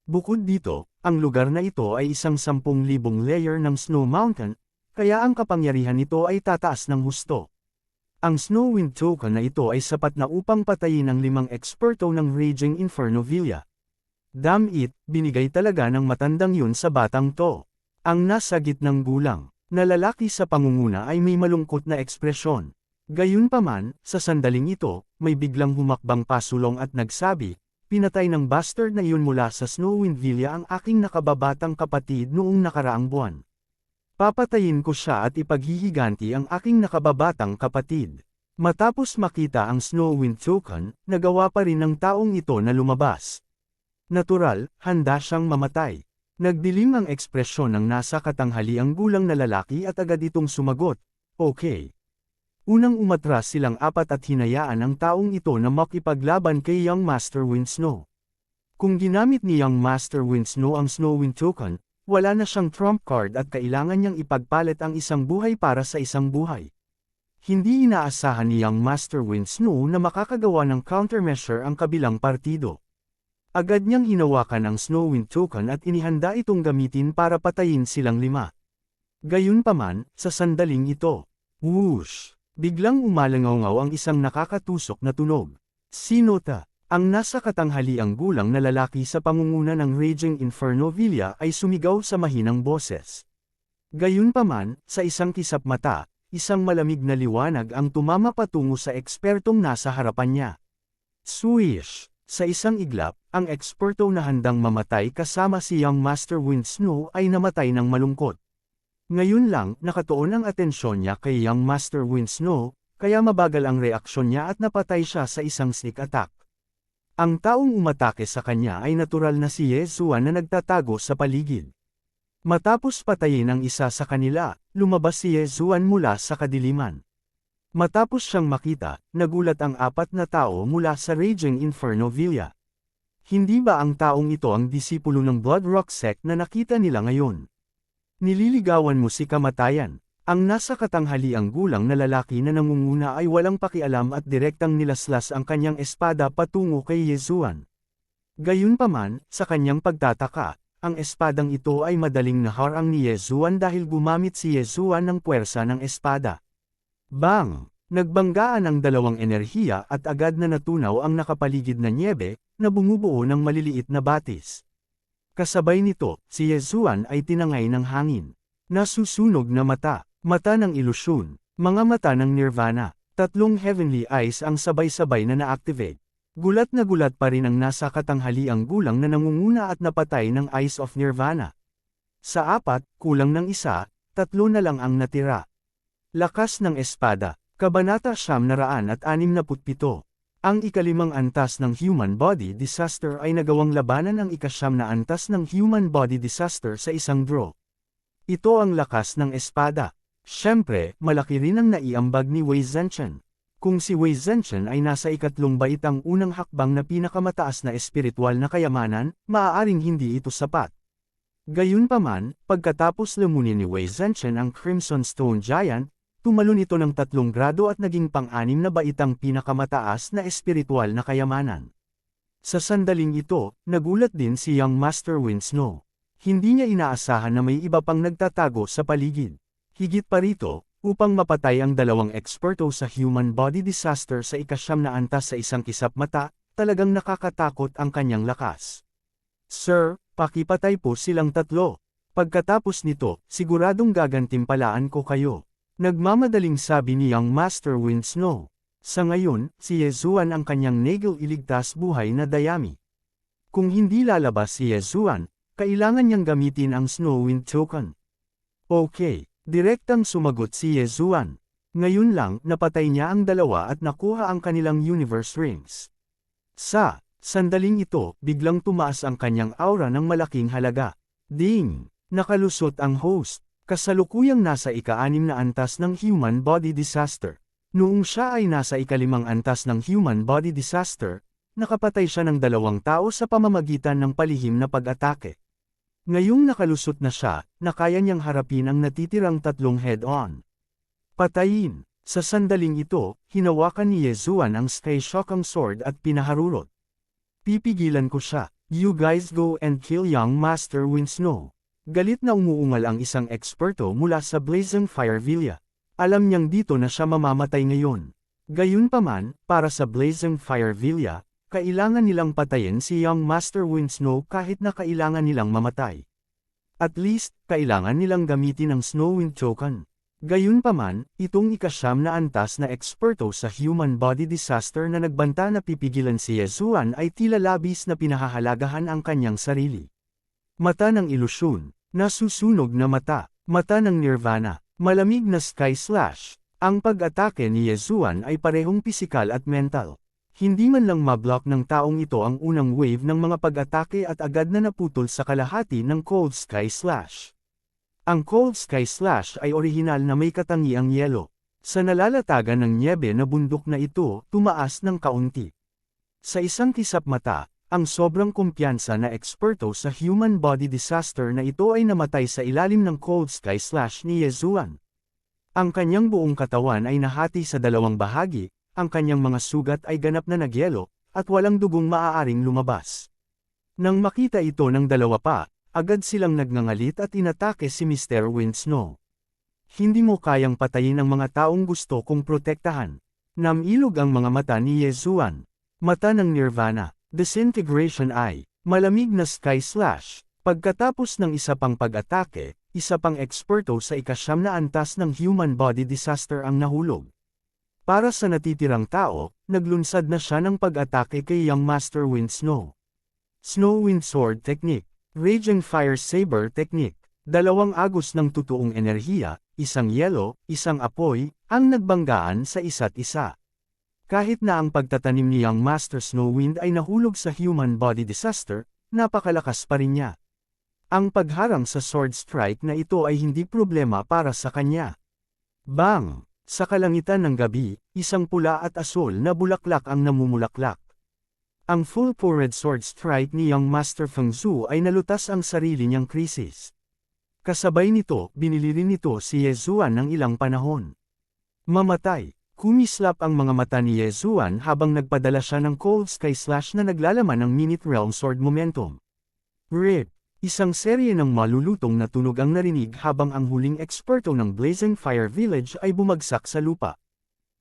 Bukod dito, ang lugar na ito ay isang 10,000 layer ng Snow Mountain, kaya ang kapangyarihan nito ay tataas ng husto. Ang Snowwind Token na ito ay sapat na upang patayin ang 5 eksperto ng Raging Inferno Villa. Damn it, binigay talaga ng matandang yun sa batang to. Ang nasa gitnang gulang. na lalaki sa pangunguna ay may malungkot na ekspresyon. Gayunpaman, sa sandaling ito, may biglang humakbang pasulong at nagsabi, "Pinatay ng bastard na iyon mula sa Snowwind Villa ang aking nakababatang kapatid noong nakaraang buwan. Papatayin ko siya at ipaghihiganti ang aking nakababatang kapatid." Matapos makita ang Snowwind token, nagawa pa rin ng taong ito na lumabas. Natural, handa siyang mamatay. Nagdilim ang ekspresyon ng nasa katanghaliang gulang na lalaki at agad itong sumagot, "Okay." Unang umatras silang apat at hinayaan ang taong ito na makipaglaban kay Young Master Windsnow. Kung ginamit ni Young Master Windsnow ang Snowwind token, wala na siyang trump card at kailangan niyang ipagpalit ang isang buhay para sa isang buhay. Hindi inaasahan ni Young Master Windsnow na makakagawa ng countermeasure ang kabilang partido. Agad niyang hinawakan ang Snowwind token at inihanda itong gamitin para patayin silang lima. Gayunpaman, sa sandaling ito, whoosh! Biglang umalangaw-ngaw ang isang nakakatusok na tunog. Sinota, ang nasa katanghaliang gulang na lalaki sa pangunguna ng Raging Inferno Villa ay sumigaw sa mahinang boses. Gayunpaman, sa isang kisap mata, isang malamig na liwanag ang tumama patungo sa ekspertong nasa harapan niya. Swish! Sa isang iglap, ang eksperto na handang mamatay kasama si Young Master Windsnow ay namatay ng malungkot. Ngayon lang, nakatuon ang atensyon niya kay Young Master Windsnow, kaya mabagal ang reaksyon niya at napatay siya sa isang sneak attack. Ang taong umatake sa kanya ay natural na si Yezuan na nagtatago sa paligid. Matapos patayin ang isa sa kanila, lumabas si Yezuan mula sa kadiliman. Matapos siyang makita, nagulat ang apat na tao mula sa Raging Inferno Villa. Hindi ba ang taong ito ang disipulo ng Blood Rock sect na nakita nila ngayon? Nililigawan mo si kamatayan. Ang nasa katanghaliang gulang na lalaki na nangunguna ay walang pakialam at direktang nilaslas ang kanyang espada patungo kay Yezuan. Gayunpaman, sa kanyang pagtataka, ang espadang ito ay madaling naharang ni Yezuan dahil gumamit si Yezuan ng puwersa ng espada. Bang! Nagbanggaan ang dalawang enerhiya at agad na natunaw ang nakapaligid na nyebe, na bumubuo ng maliliit na batis. Kasabay nito, si Yezuan ay tinangay ng hangin. Nasusunog na mata, mata ng ilusyon, mga mata ng nirvana, tatlong heavenly eyes ang sabay-sabay na na-activate. Gulat na gulat pa rin ang nasa katanghaliang gulang na nangunguna at napatay ng eyes of nirvana. Sa apat, kulang ng isa, tatlo na lang ang natira. Lakas ng espada, Kabanata 967. Ang ikalimang antas ng human body disaster ay nagawang labanan ang ikasyam na antas ng human body disaster sa isang draw. Ito ang lakas ng espada. Siyempre, malaki rin ang naiambag ni Wei Zhenchen. Kung si Wei Zhenchen ay nasa ikatlong baitang unang hakbang na pinakamataas na espiritual na kayamanan, maaaring hindi ito sapat. Gayunpaman, pagkatapos lamunin ni Wei Zhenchen ang Crimson Stone Giant, tumalon ito ng 3 grado at naging pang-6 na baitang pinakamataas na espiritual na kayamanan. Sa sandaling ito, nagulat din si Young Master Windsnow. Hindi niya inaasahan na may iba pang nagtatago sa paligid. Higit pa rito, upang mapatay ang dalawang eksperto sa human body disaster sa ikasyam na antas sa isang kisap mata, talagang nakakatakot ang kanyang lakas. "Sir, pakipatay po silang tatlo. Pagkatapos nito, siguradong gagantimpalaan ko kayo." Nagmamadaling sabi ni Young Master Windsnow. Sa ngayon, si Yezuan ang kanyang negil iligtas buhay na dayami. Kung hindi lalabas si Yezuan, kailangan niyang gamitin ang Snowwind token. Okay, direktang sumagot si Yezuan. Ngayon lang, napatay niya ang dalawa at nakuha ang kanilang universe rings. Sa sandaling ito, biglang tumaas ang kanyang aura ng malaking halaga. Ding! Nakalusot ang host. Kasalukuyang nasa ika-6 na antas ng human body disaster. Noong siya ay nasa ika-5 antas ng human body disaster, nakapatay siya ng 2 tao sa pamamagitan ng palihim na pag-atake. Ngayong nakalusot na siya, nakaya niyang harapin ang natitirang 3 head-on. Patayin! Sa sandaling ito, hinawakan ni Yezuan ang Sky Shockang Sword at pinaharurot. Pipigilan ko siya. You guys go and kill Young Master Windsnow. Galit na umuungal ang isang eksperto mula sa Blazing Fire Villa. Alam niyang dito na siya mamamatay ngayon. Gayunpaman, para sa Blazing Fire Villa, kailangan nilang patayin si Young Master Windsnow kahit na kailangan nilang mamatay. At least, kailangan nilang gamitin ang Snowwind token. Gayunpaman, itong ika-9 na antas na eksperto sa human body disaster na nagbanta na pipigilan si Yezuan ay tila labis na pinahahalagahan ang kanyang sarili. Mata ng ilusyon, nasusunog na mata, mata ng nirvana, malamig na sky slash. Ang pag-atake ni Yezuan ay parehong pisikal at mental. Hindi man lang mablock ng taong ito ang unang wave ng mga pag-atake at agad na naputol sa kalahati ng Cold Sky Slash. Ang Cold Sky Slash ay orihinal na may katangiang yelo. Sa nalalatagan ng nyebe na bundok na ito, tumaas ng kaunti. Sa isang kisap mata, ang sobrang kumpiyansa na eksperto sa human body disaster na ito ay namatay sa ilalim ng Cold Sky Slash ni Yezuan. Ang kanyang buong katawan ay nahati sa dalawang bahagi, ang kanyang mga sugat ay ganap na nagyelo, at walang dugong maaaring lumabas. Nang makita ito ng dalawa pa, agad silang nagngangalit at inatake si Mr. Wind Snow. Hindi mo kayang patayin ang mga taong gusto kong protektahan. Namilog ang mga mata ni Yezuan. Mata ng Nirvana, Disintegration Eye, malamig na Sky Slash. Pagkatapos ng isa pang pag-atake, isa pang eksperto sa ika-9 na antas ng human body disaster ang nahulog. Para sa natitirang tao, naglunsad na siya ng pag-atake kay Young Master Wind Snow. Snowwind Sword Technique, Raging Fire Saber Technique, dalawang agos ng totoong enerhiya, isang yelo, isang apoy, ang nagbanggaan sa isa't isa. Kahit na ang pagtatanim ni Young Master Snowwind ay nahulog sa human body disaster, napakalakas pa rin niya. Ang pagharang sa sword strike na ito ay hindi problema para sa kanya. Bang! Sa kalangitan ng gabi, isang pula at asul na bulaklak ang namumulaklak. Ang full-powered sword strike ni Young Master Feng Zhu ay nalutas ang sarili niyang krisis. Kasabay nito, binili rin nito si Yezuan ng ilang panahon. Mamatay, kumislap ang mga mata ni Yezuan habang nagpadala siya ng Cold Sky Slash na naglalaman ng Minute Realm Sword Momentum. RIP, isang serye ng malulutong na tunog ang narinig habang ang huling eksperto ng Blazing Fire Village ay bumagsak sa lupa.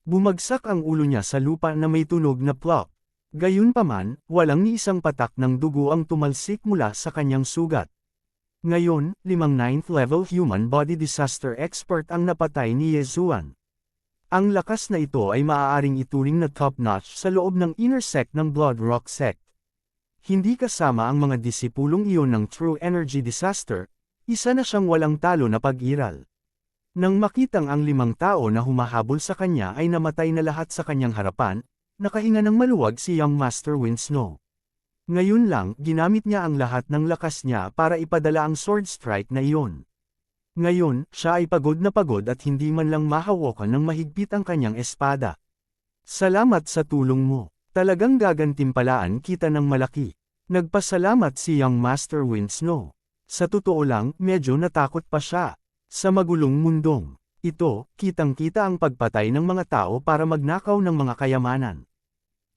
Bumagsak ang ulo niya sa lupa na may tunog na plop. Gayunpaman, walang ni isang patak ng dugo ang tumalsik mula sa kanyang sugat. Ngayon, 5 9th level human body disaster expert ang napatay ni Yezuan. Ang lakas na ito ay maaaring ituring na top-notch sa loob ng inner sect ng Blood Rock Sect. Hindi kasama ang mga disipulong iyon ng True Energy Disaster, isa na siyang walang talo na pag-iral. Nang makitang ang 5 tao na humahabol sa kanya ay namatay na lahat sa kanyang harapan, nakahinga ng maluwag si Young Master Wind Snow. Ngayon lang, ginamit niya ang lahat ng lakas niya para ipadala ang sword strike na iyon. Ngayon, siya ay pagod na pagod at hindi man lang mahawakan ng mahigpit ang kanyang espada. Salamat sa tulong mo. Talagang gagantimpalaan kita ng malaki. Nagpasalamat si Young Master Wind Snow. Sa totoo lang, medyo natakot pa siya. Sa magulong mundong ito, kitang-kita ang pagpatay ng mga tao para magnakaw ng mga kayamanan.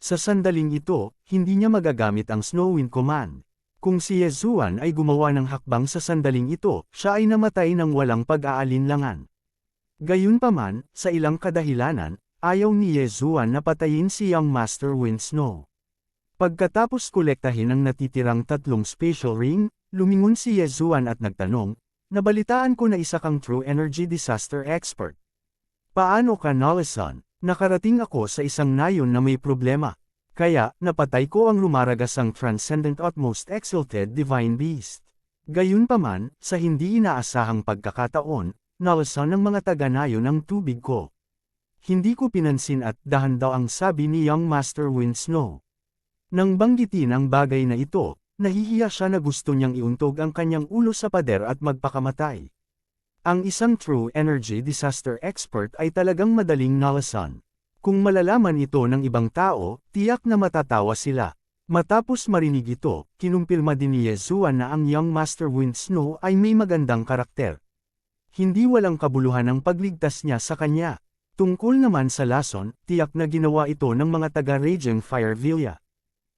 Sa sandaling ito, hindi niya magagamit ang Snowwind Command. Kung si Yezuan ay gumawa ng hakbang sa sandaling ito, siya ay namatay ng walang pag-aalinlangan. Gayunpaman, sa ilang kadahilanan, ayaw ni Yezuan na patayin si Young Master Wind Snow. Pagkatapos kolektahin ang natitirang 3 special ring, lumingon si Yezuan at nagtanong, "Nabalitaan ko na isa kang True Energy Disaster Expert. Paano ka nalasan? Nakarating ako sa isang nayon na may problema. Kaya, napatay ko ang lumaragassang Transcendent Utmost Exalted Divine Beast." Gayunpaman, sa hindi inaasahang pagkakataon, nalasan ng mga taga-nayon ang tubig ko. Hindi ko pinansin at dahan daw ang sabi ni Young Master Wind Snow. Nang banggitin ang bagay na ito, nahihiya siya na gusto niyang iuntog ang kanyang ulo sa pader at magpakamatay. Ang isang True Energy Disaster Expert ay talagang madaling nalasan. Kung malalaman ito ng ibang tao, tiyak na matatawa sila. Matapos marinig ito, kinumpirma din ni Yezuan na ang Young Master Wind Snow ay may magandang karakter. Hindi walang kabuluhan ang pagligtas niya sa kanya. Tungkol naman sa lason, tiyak na ginawa ito ng mga taga-Raging Fire Villa.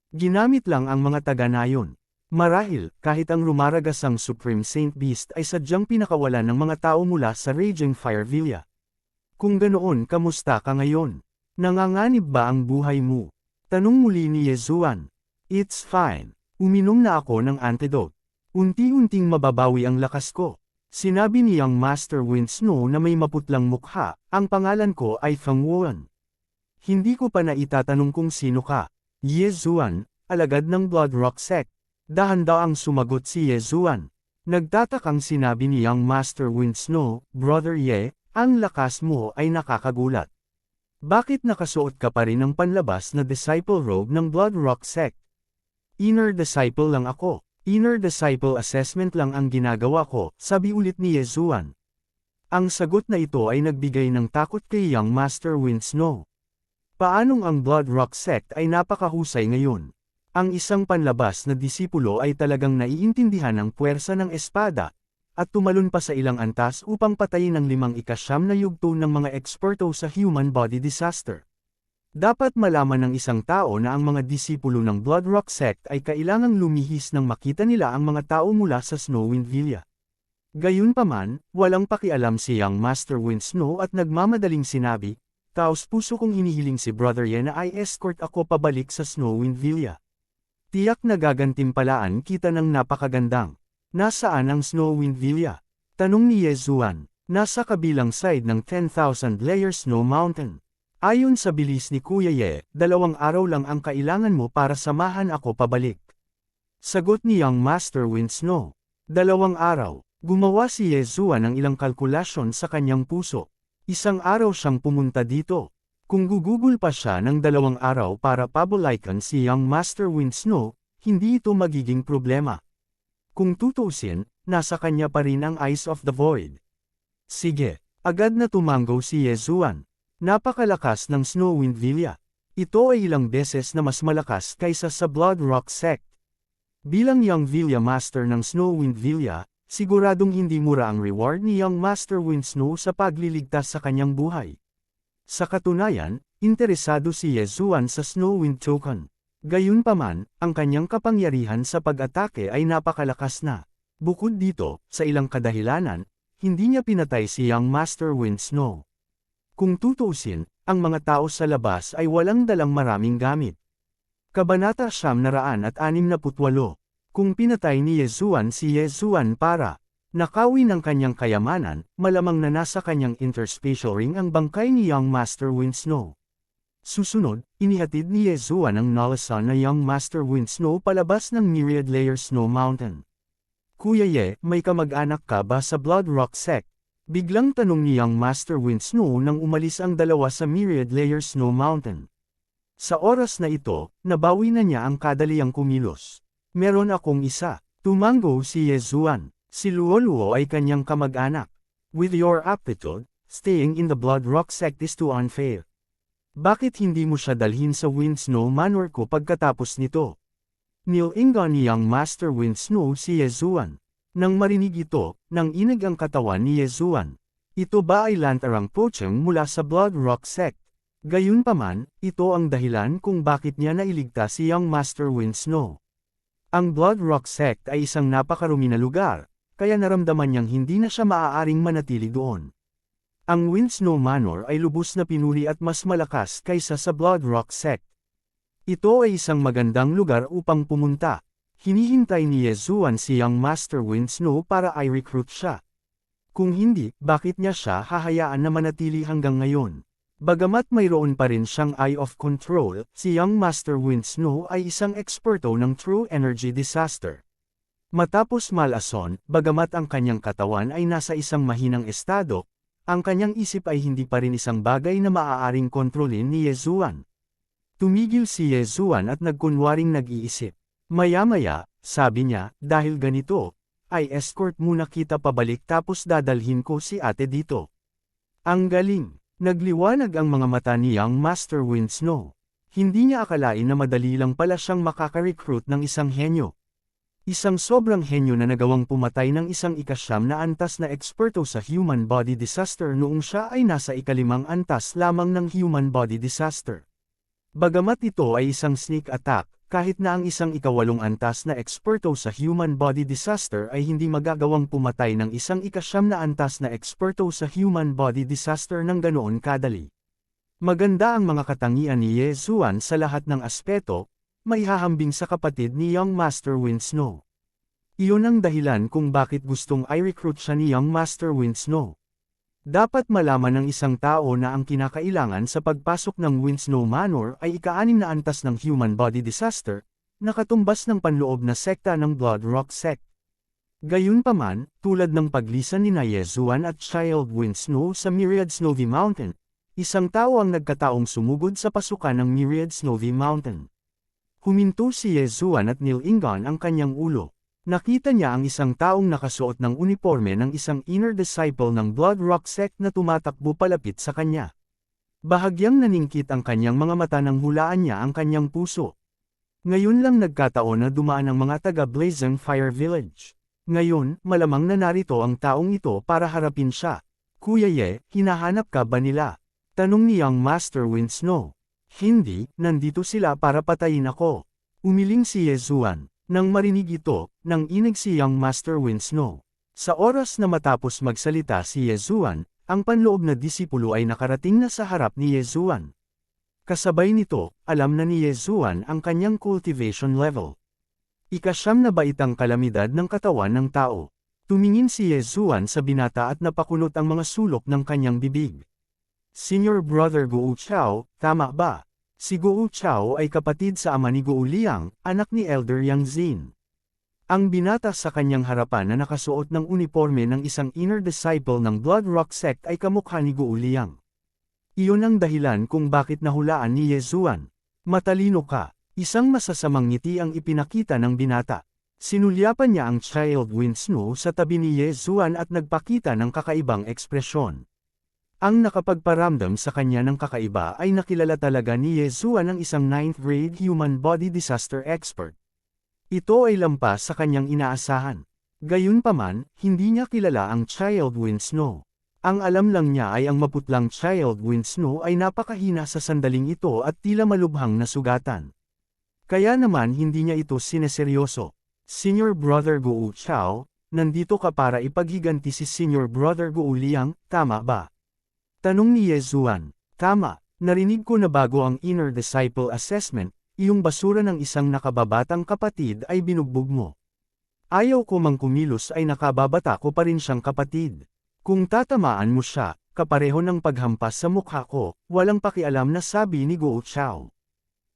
Ginamit lang ang mga taga-nayon. Marahil, kahit ang lumaragasang Supreme Saint Beast ay sadyang pinakawalan ng mga tao mula sa Raging Fire Villa. Kung ganoon, kamusta ka ngayon? Nanganganib ba ang buhay mo? Tanong muli ni Yezuan. It's fine. Uminom na ako ng antidote. Unti-unting mababawi ang lakas ko. Sinabi ni Young Master Wind Snow na may maputlang mukha, ang pangalan ko ay Feng Wuan. Hindi ko pa naitatanong kung sino ka. Ye Zuan, alagad ng Blood Rock Sect. Dahan-daang sumagot si Ye Zuan. Nagtatakang sinabi ni Young Master Wind Snow, Brother Ye, ang lakas mo ay nakakagulat. Bakit nakasuot ka pa rin ng panlabas na disciple robe ng Blood Rock Sect? Inner disciple lang ako. Inner disciple assessment lang ang ginagawa ko, sabi ulit ni Ye Zuan. Ang sagot na ito ay nagbigay ng takot kay Young Master Wind Snow. Paanong ang Blood Rock Sect ay napakahusay ngayon? Ang isang panlabas na disipulo ay talagang naiintindihan ang puwersa ng espada, at tumalon pa sa ilang antas upang patayin ang 5 na yugto ng mga eksperto sa human body disaster. Dapat malaman ng isang tao na ang mga disipulo ng Blood Rock Sect ay kailangang lumihis nang makita nila ang mga tao mula sa Snowwind Villa. Gayunpaman, walang pakialam si Young Master Wind Snow at nagmamadaling sinabi, taos puso kong hinihiling si Brother Ye na ay escort ako pabalik sa Snowwind Villa. Tiyak na gagantimpalaan kita ng napakagandang. Nasaan ang Snowwind Villa? Tanong ni Ye Zuan. Nasa kabilang side ng 10,000 Layer Snow Mountain. Ayon sa bilis ni Kuya Ye, 2 araw lang ang kailangan mo para samahan ako pabalik. Sagot ni Young Master Wind Snow. 2 araw. Gumawa si Ye Zuan ng ilang kalkulasyon sa kanyang puso. 1 araw siyang pumunta dito. Kung gugugol pa siya ng 2 araw para pabalikan si Young Master Wind Snow, hindi ito magiging problema. Kung tutusin, nasa kanya pa rin ang Eyes of the Void. Sige, agad na tumango si Ye Zuan. Napakalakas ng Snowwind Villa. Ito ay ilang beses na mas malakas kaysa sa Blood Rock Sect. Bilang Young Villa Master ng Snowwind Villa, siguradong hindi mura ang reward ni Young Master Wind Snow sa pagliligtas sa kanyang buhay. Sa katunayan, interesado si Ye Zuan sa Snowwind Token. Gayunpaman, ang kanyang kapangyarihan sa pag-atake ay napakalakas na. Bukod dito, sa ilang kadahilanan, hindi niya pinatay si Young Master Wind Snow. Kung tutuusin, ang mga tao sa labas ay walang dalang maraming gamit. Kabanata 968. Kung pinatay ni Ye Zuan si Ye Zuan para nakawin ang kanyang kayamanan, malamang na nasa kanyang interspatial ring ang bangkay ni Young Master Wind Snow. Susunod, inihatid ni Ye Zuan ang Nalasan na Young Master Wind Snow palabas ng Myriad Layer Snow Mountain. Kuya Ye, may kamag-anak ka ba sa Blood Rock Sect? Biglang tanong ni Young Master Wind Snow nang umalis ang dalawa sa Myriad Layer Snow Mountain. Sa oras na ito, nabawi na niya ang kadaliang kumilos. Meron akong isa. Tumango si Ye Zuan. Si Luoluo ay kanyang kamag-anak. With your aptitude, staying in the Blood Rock Sect is too unfair. Bakit hindi mo siya dalhin sa Wind Snow Manor ko pagkatapos nito? Nilingon ni Young Master Wind Snow si Ye Zuan. Nang marinig ito, nang inag ang katawan ni Ye Zuan. Ito ba ay lantarang pocheng mula sa Blood Rock Sect? Gayunpaman, ito ang dahilan kung bakit niya nailigtas si Young Master Wind Snow. Ang Blood Rock Sect ay isang napakarumi na lugar, kaya naramdaman niyang hindi na siya maaaring manatili doon. Ang Wind Snow Manor ay lubos na pinuri at mas malakas kaysa sa Blood Rock Sect. Ito ay isang magandang lugar upang pumunta. Hinihintay ni Ye Zuan si Young Master Wind Snow para i-recruit siya. Kung hindi, bakit niya siya hahayaan na manatili hanggang ngayon? Bagamat mayroon pa rin siyang Eye of Control, si Young Master Wind Snow ay isang eksperto ng True Energy Disaster. Matapos malason, bagamat ang kanyang katawan ay nasa isang mahinang estado, ang kanyang isip ay hindi pa rin isang bagay na maaaring kontrolin ni Ye Zuan. Tumigil si Ye Zuan at nagkunwaring nag-iisip. Maya-maya, sabi niya, dahil ganito, ay escort muna kita pabalik tapos dadalhin ko si ate dito. Ang galing! Nagliwanag ang mga mata ni Young Master Wind Snow. Hindi niya akalain na madali lang pala siyang makaka-recruit ng isang henyo. Isang sobrang henyo na nagawang pumatay ng isang 9 na antas na eksperto sa human body disaster noong siya ay nasa 5 antas lamang ng human body disaster. Bagamat ito ay isang sneak attack, kahit na ang isang 8 antas na eksperto sa human body disaster ay hindi magagawang pumatay ng isang 9 na antas na eksperto sa human body disaster ng ganoon kadali. Maganda ang mga katangian ni Ye Zuan sa lahat ng aspeto, maihahambing sa kapatid ni Young Master Wind Snow. Iyon ang dahilan kung bakit gustong i-recruit siya ni Young Master Winsnow. Dapat malaman ng isang tao na ang kinakailangan sa pagpasok ng Winsnow Manor ay ika-6 na antas ng human body disaster, na katumbas ng panloob na sekta ng Blood Rock Sect. Gayunpaman, tulad ng paglisan ni Yezuan at Child Winsnow sa Myriad Snowy Mountain, isang tao ang nagkataong sumugod sa pasukan ng Myriad Snowy Mountain. Huminto si Yezuan at nilingan ang kanyang ulo. Nakita niya ang isang taong nakasuot ng uniforme ng isang inner disciple ng Blood Rock Sect na tumatakbo palapit sa kanya. Bahagyang naningkit ang kanyang mga mata nang hulaan niya ang kanyang puso. Ngayon lang nagkataon na dumaan ang mga taga Blazing Fire Village. Ngayon, malamang na narito ang taong ito para harapin siya. Kuya Ye, hinahanap ka ba nila? Tanong ni Young Master Winsnow. Hindi, nandito sila para patayin ako. Umiling si Yezuan. Nang marinig ito, nang inig si Young Master Winsnow. Sa oras na matapos magsalita si Yezuan, ang panloob na disipulo ay nakarating na sa harap ni Yezuan. Kasabay nito, alam na ni Yezuan ang kanyang cultivation level. Ika-9 na baitang kalamidad ng katawan ng tao. Tumingin si Yezuan sa binata at napakulot ang mga sulok ng kanyang bibig. Senior Brother Guo Chao, tama ba? Si Guo Chao ay kapatid sa ama ni Guo Liang, anak ni Elder Yang Xin. Ang binata sa kanyang harapan na nakasuot ng uniforme ng isang inner disciple ng Blood Rock Sect ay kamukha ni Guo Liang. Iyon ang dahilan kung bakit nahulaan ni Yezuan. Matalino ka. Isang masasamang ngiti ang ipinakita ng binata. Sinulyapan niya ang Child Winsnow sa tabi ni Yezuan at nagpakita ng kakaibang ekspresyon. Ang nakapagparamdam sa kanya ng kakaiba ay nakilala talaga ni Yezuan ang isang 9th grade human body disaster expert. Ito ay lampas sa kanyang inaasahan. Gayunpaman, hindi niya kilala ang Child Winsnow. Ang alam lang niya ay ang maputlang Child Winsnow ay napakahina sa sandaling ito at tila malubhang na sugatan. Kaya naman hindi niya ito sineseryoso. Senior Brother Guo Chao, nandito ka para ipaghiganti si Senior Brother Guo Liang, tama ba? Tanong ni Yezuan. Tama, narinig ko na bago ang Inner Disciple Assessment, iyong basura ng isang nakababatang kapatid ay binugbog mo. Ayaw ko mang kumilos ay nakababata ko pa rin siyang kapatid. Kung tatamaan mo siya, kapareho ng paghampas sa mukha ko, walang pakialam na sabi ni Guo Chao.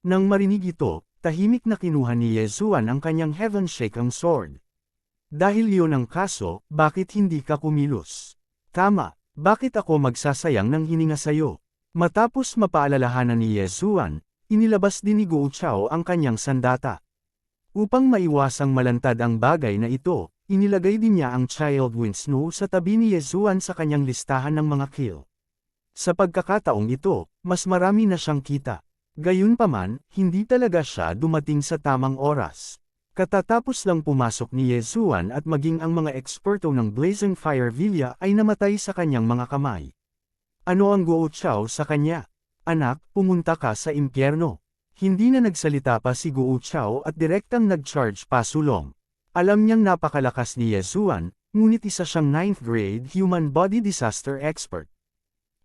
Nang marinig ito, tahimik na kinuha ni Yezuan ang kanyang heaven-shaking sword. Dahil iyon ang kaso, bakit hindi ka kumilos? Tama. Bakit ako magsasayang ng hininga sayo? Matapos mapaalalahanan ni Yezuan, inilabas din ni Guo Chao ang kanyang sandata. Upang maiwasang malantad ang bagay na ito, inilagay din niya ang Child Winsnow sa tabi ni Yezuan sa kanyang listahan ng mga kill. Sa pagkakataong ito, mas marami na siyang kita. Gayunpaman, hindi talaga siya dumating sa tamang oras. Katatapos lang pumasok ni Yezuan at maging ang mga eksperto ng Blazing Fire Villa ay namatay sa kanyang mga kamay. Ano ang Guo Chao sa kanya? Anak, pumunta ka sa impyerno. Hindi na nagsalita pa si Guo Chao at direktang nag-charge pasulong. Alam niyang napakalakas ni Yezuan, ngunit isa siyang 9th grade human body disaster expert.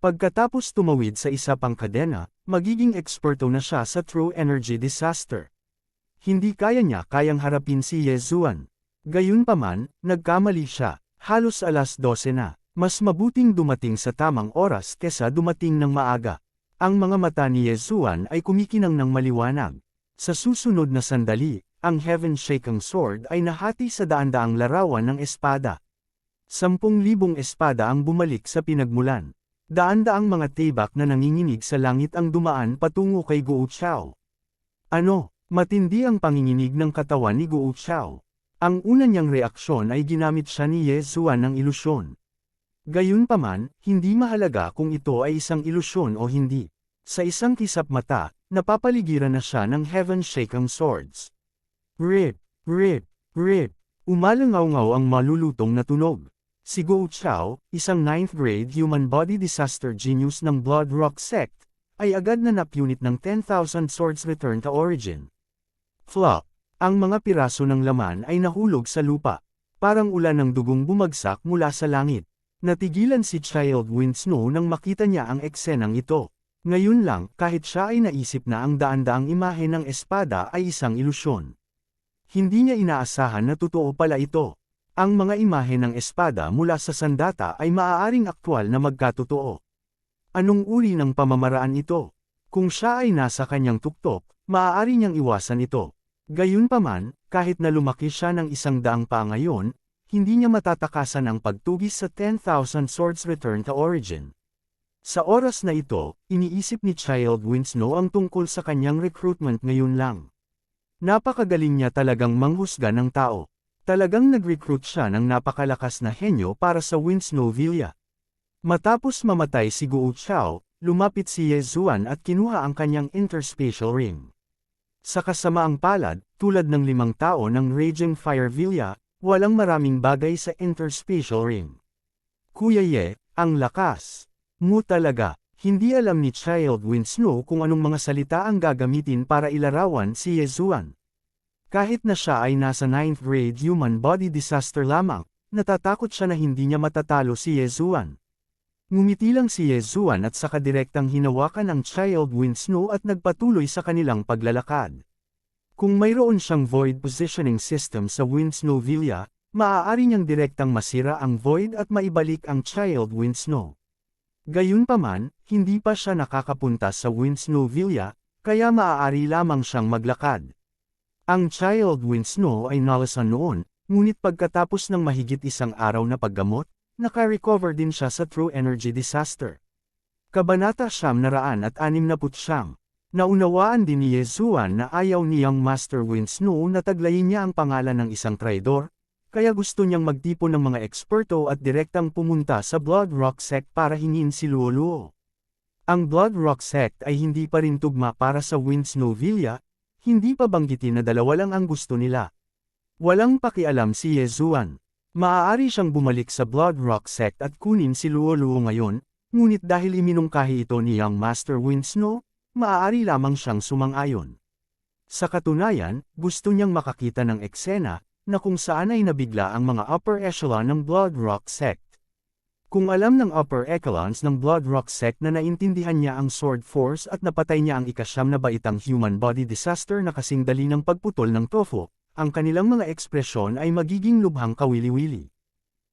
Pagkatapos tumawid sa isa pang kadena, magiging eksperto na siya sa true energy disaster. Hindi kayang harapin si Yezuan. Gayunpaman, nagkamali siya, halos alas 12 na. Mas mabuting dumating sa tamang oras kesa dumating ng maaga. Ang mga mata ni Yezuan ay kumikinang ng maliwanag. Sa susunod na sandali, ang heaven-shaking sword ay nahati sa daan-daang larawan ng espada. 10,000 espada ang bumalik sa pinagmulan. Daan-daang mga tibak na nanginginig sa langit ang dumaan patungo kay Guo Chao. Ano? Matindi ang panginginig ng katawan ni Guo Chao. Ang una niyang reaksyon ay ginamit siya ni Yezuan ng ilusyon. Gayunpaman, hindi mahalaga kung ito ay isang ilusyon o hindi. Sa isang kisap mata, napapaligiran na siya ng heaven-shaking swords. Rip, rip, rip. Umalangaw-ngaw ang malulutong na tunog. Si Guo Chao, isang 9th grade human body disaster genius ng Blood Rock Sect, ay agad na napunit ng 10,000 swords return to origin. Flop. Ang mga piraso ng laman ay nahulog sa lupa. Parang ulan ng dugong bumagsak mula sa langit. Natigilan si Child Winsnow nang makita niya ang eksenang ito. Ngayon lang, kahit siya ay naisip na ang daan-daang imahe ng espada ay isang ilusyon. Hindi niya inaasahan na totoo pala ito. Ang mga imahe ng espada mula sa sandata ay maaaring aktwal na magkatotoo. Anong uri ng pamamaraan ito? Kung siya ay nasa kanyang tuktok, maaari niyang iwasan ito. Gayunpaman, kahit na lumaki siya ng 100 pa ngayon, hindi niya matatakasan ang pagtugis sa 10,000 Swords Return to Origin. Sa oras na ito, iniisip ni Child Winslow ang tungkol sa kanyang recruitment ngayon lang. Napakagaling niya talagang manghusga ng tao. Talagang nag-recruit siya ng napakalakas na henyo para sa Winslow Villa. Matapos mamatay si Guo Chao, lumapit si Ye Zuan at kinuha ang kanyang interspatial ring. Sa kasamaang palad, tulad ng 5 tao ng Raging Fire Villa, walang maraming bagay sa interspatial ring. Kuya Ye, ang lakas mo talaga. Hindi alam ni Child Winslow kung anong mga salita ang gagamitin para ilarawan si Ye Zuan. Kahit na siya ay nasa 9th grade human body disaster lamang, natatakot siya na hindi niya matatalo si Ye Zuan. Ngumiti lang si Ye Zuan at saka direktang hinawakan ang Child Winslow at nagpatuloy sa kanilang paglalakad. Kung mayroon siyang void positioning system sa Winslow Villa, maaari niyang direktang masira ang void at maibalik ang Child Winslow. Gayunpaman, hindi pa siya nakakapunta sa Winslow Villa, kaya maaari lamang siyang maglakad. Ang Child Winslow ay nalasan noon, ngunit pagkatapos ng mahigit 1 araw na paggamot, naka-recover din siya sa True Energy Disaster. Kabanata 969. Naunawaan din ni Ye Zuan na ayaw ni Young Master Winslow na taglayin niya ang pangalan ng isang traidor, kaya gusto niyang magtipon ng mga eksperto at direktang pumunta sa Blood Rock Sect para hingin si Luo Luo. Ang Blood Rock Sect ay hindi pa rin tugma para sa Winslow Villa, hindi pa banggitin na 2 lang ang gusto nila. Walang pakialam si Ye Zuan. Maaari siyang bumalik sa Blood Rock Sect at kunin si Luo Luo ngayon, ngunit dahil iminungkahi ito ni Young Master Winslow, maaari lamang siyang sumang-ayon. Sa katunayan, gusto niyang makakita ng eksena, na kung saan ay nabigla ang mga upper echelon ng Blood Rock Sect. Kung alam ng upper echelons ng Blood Rock Sect na naintindihan niya ang Sword Force at napatay niya ang ika-9 na baitang human body disaster na kasing dali ng pagputol ng tofu, ang kanilang mga ekspresyon ay magiging lubhang kawili-wili.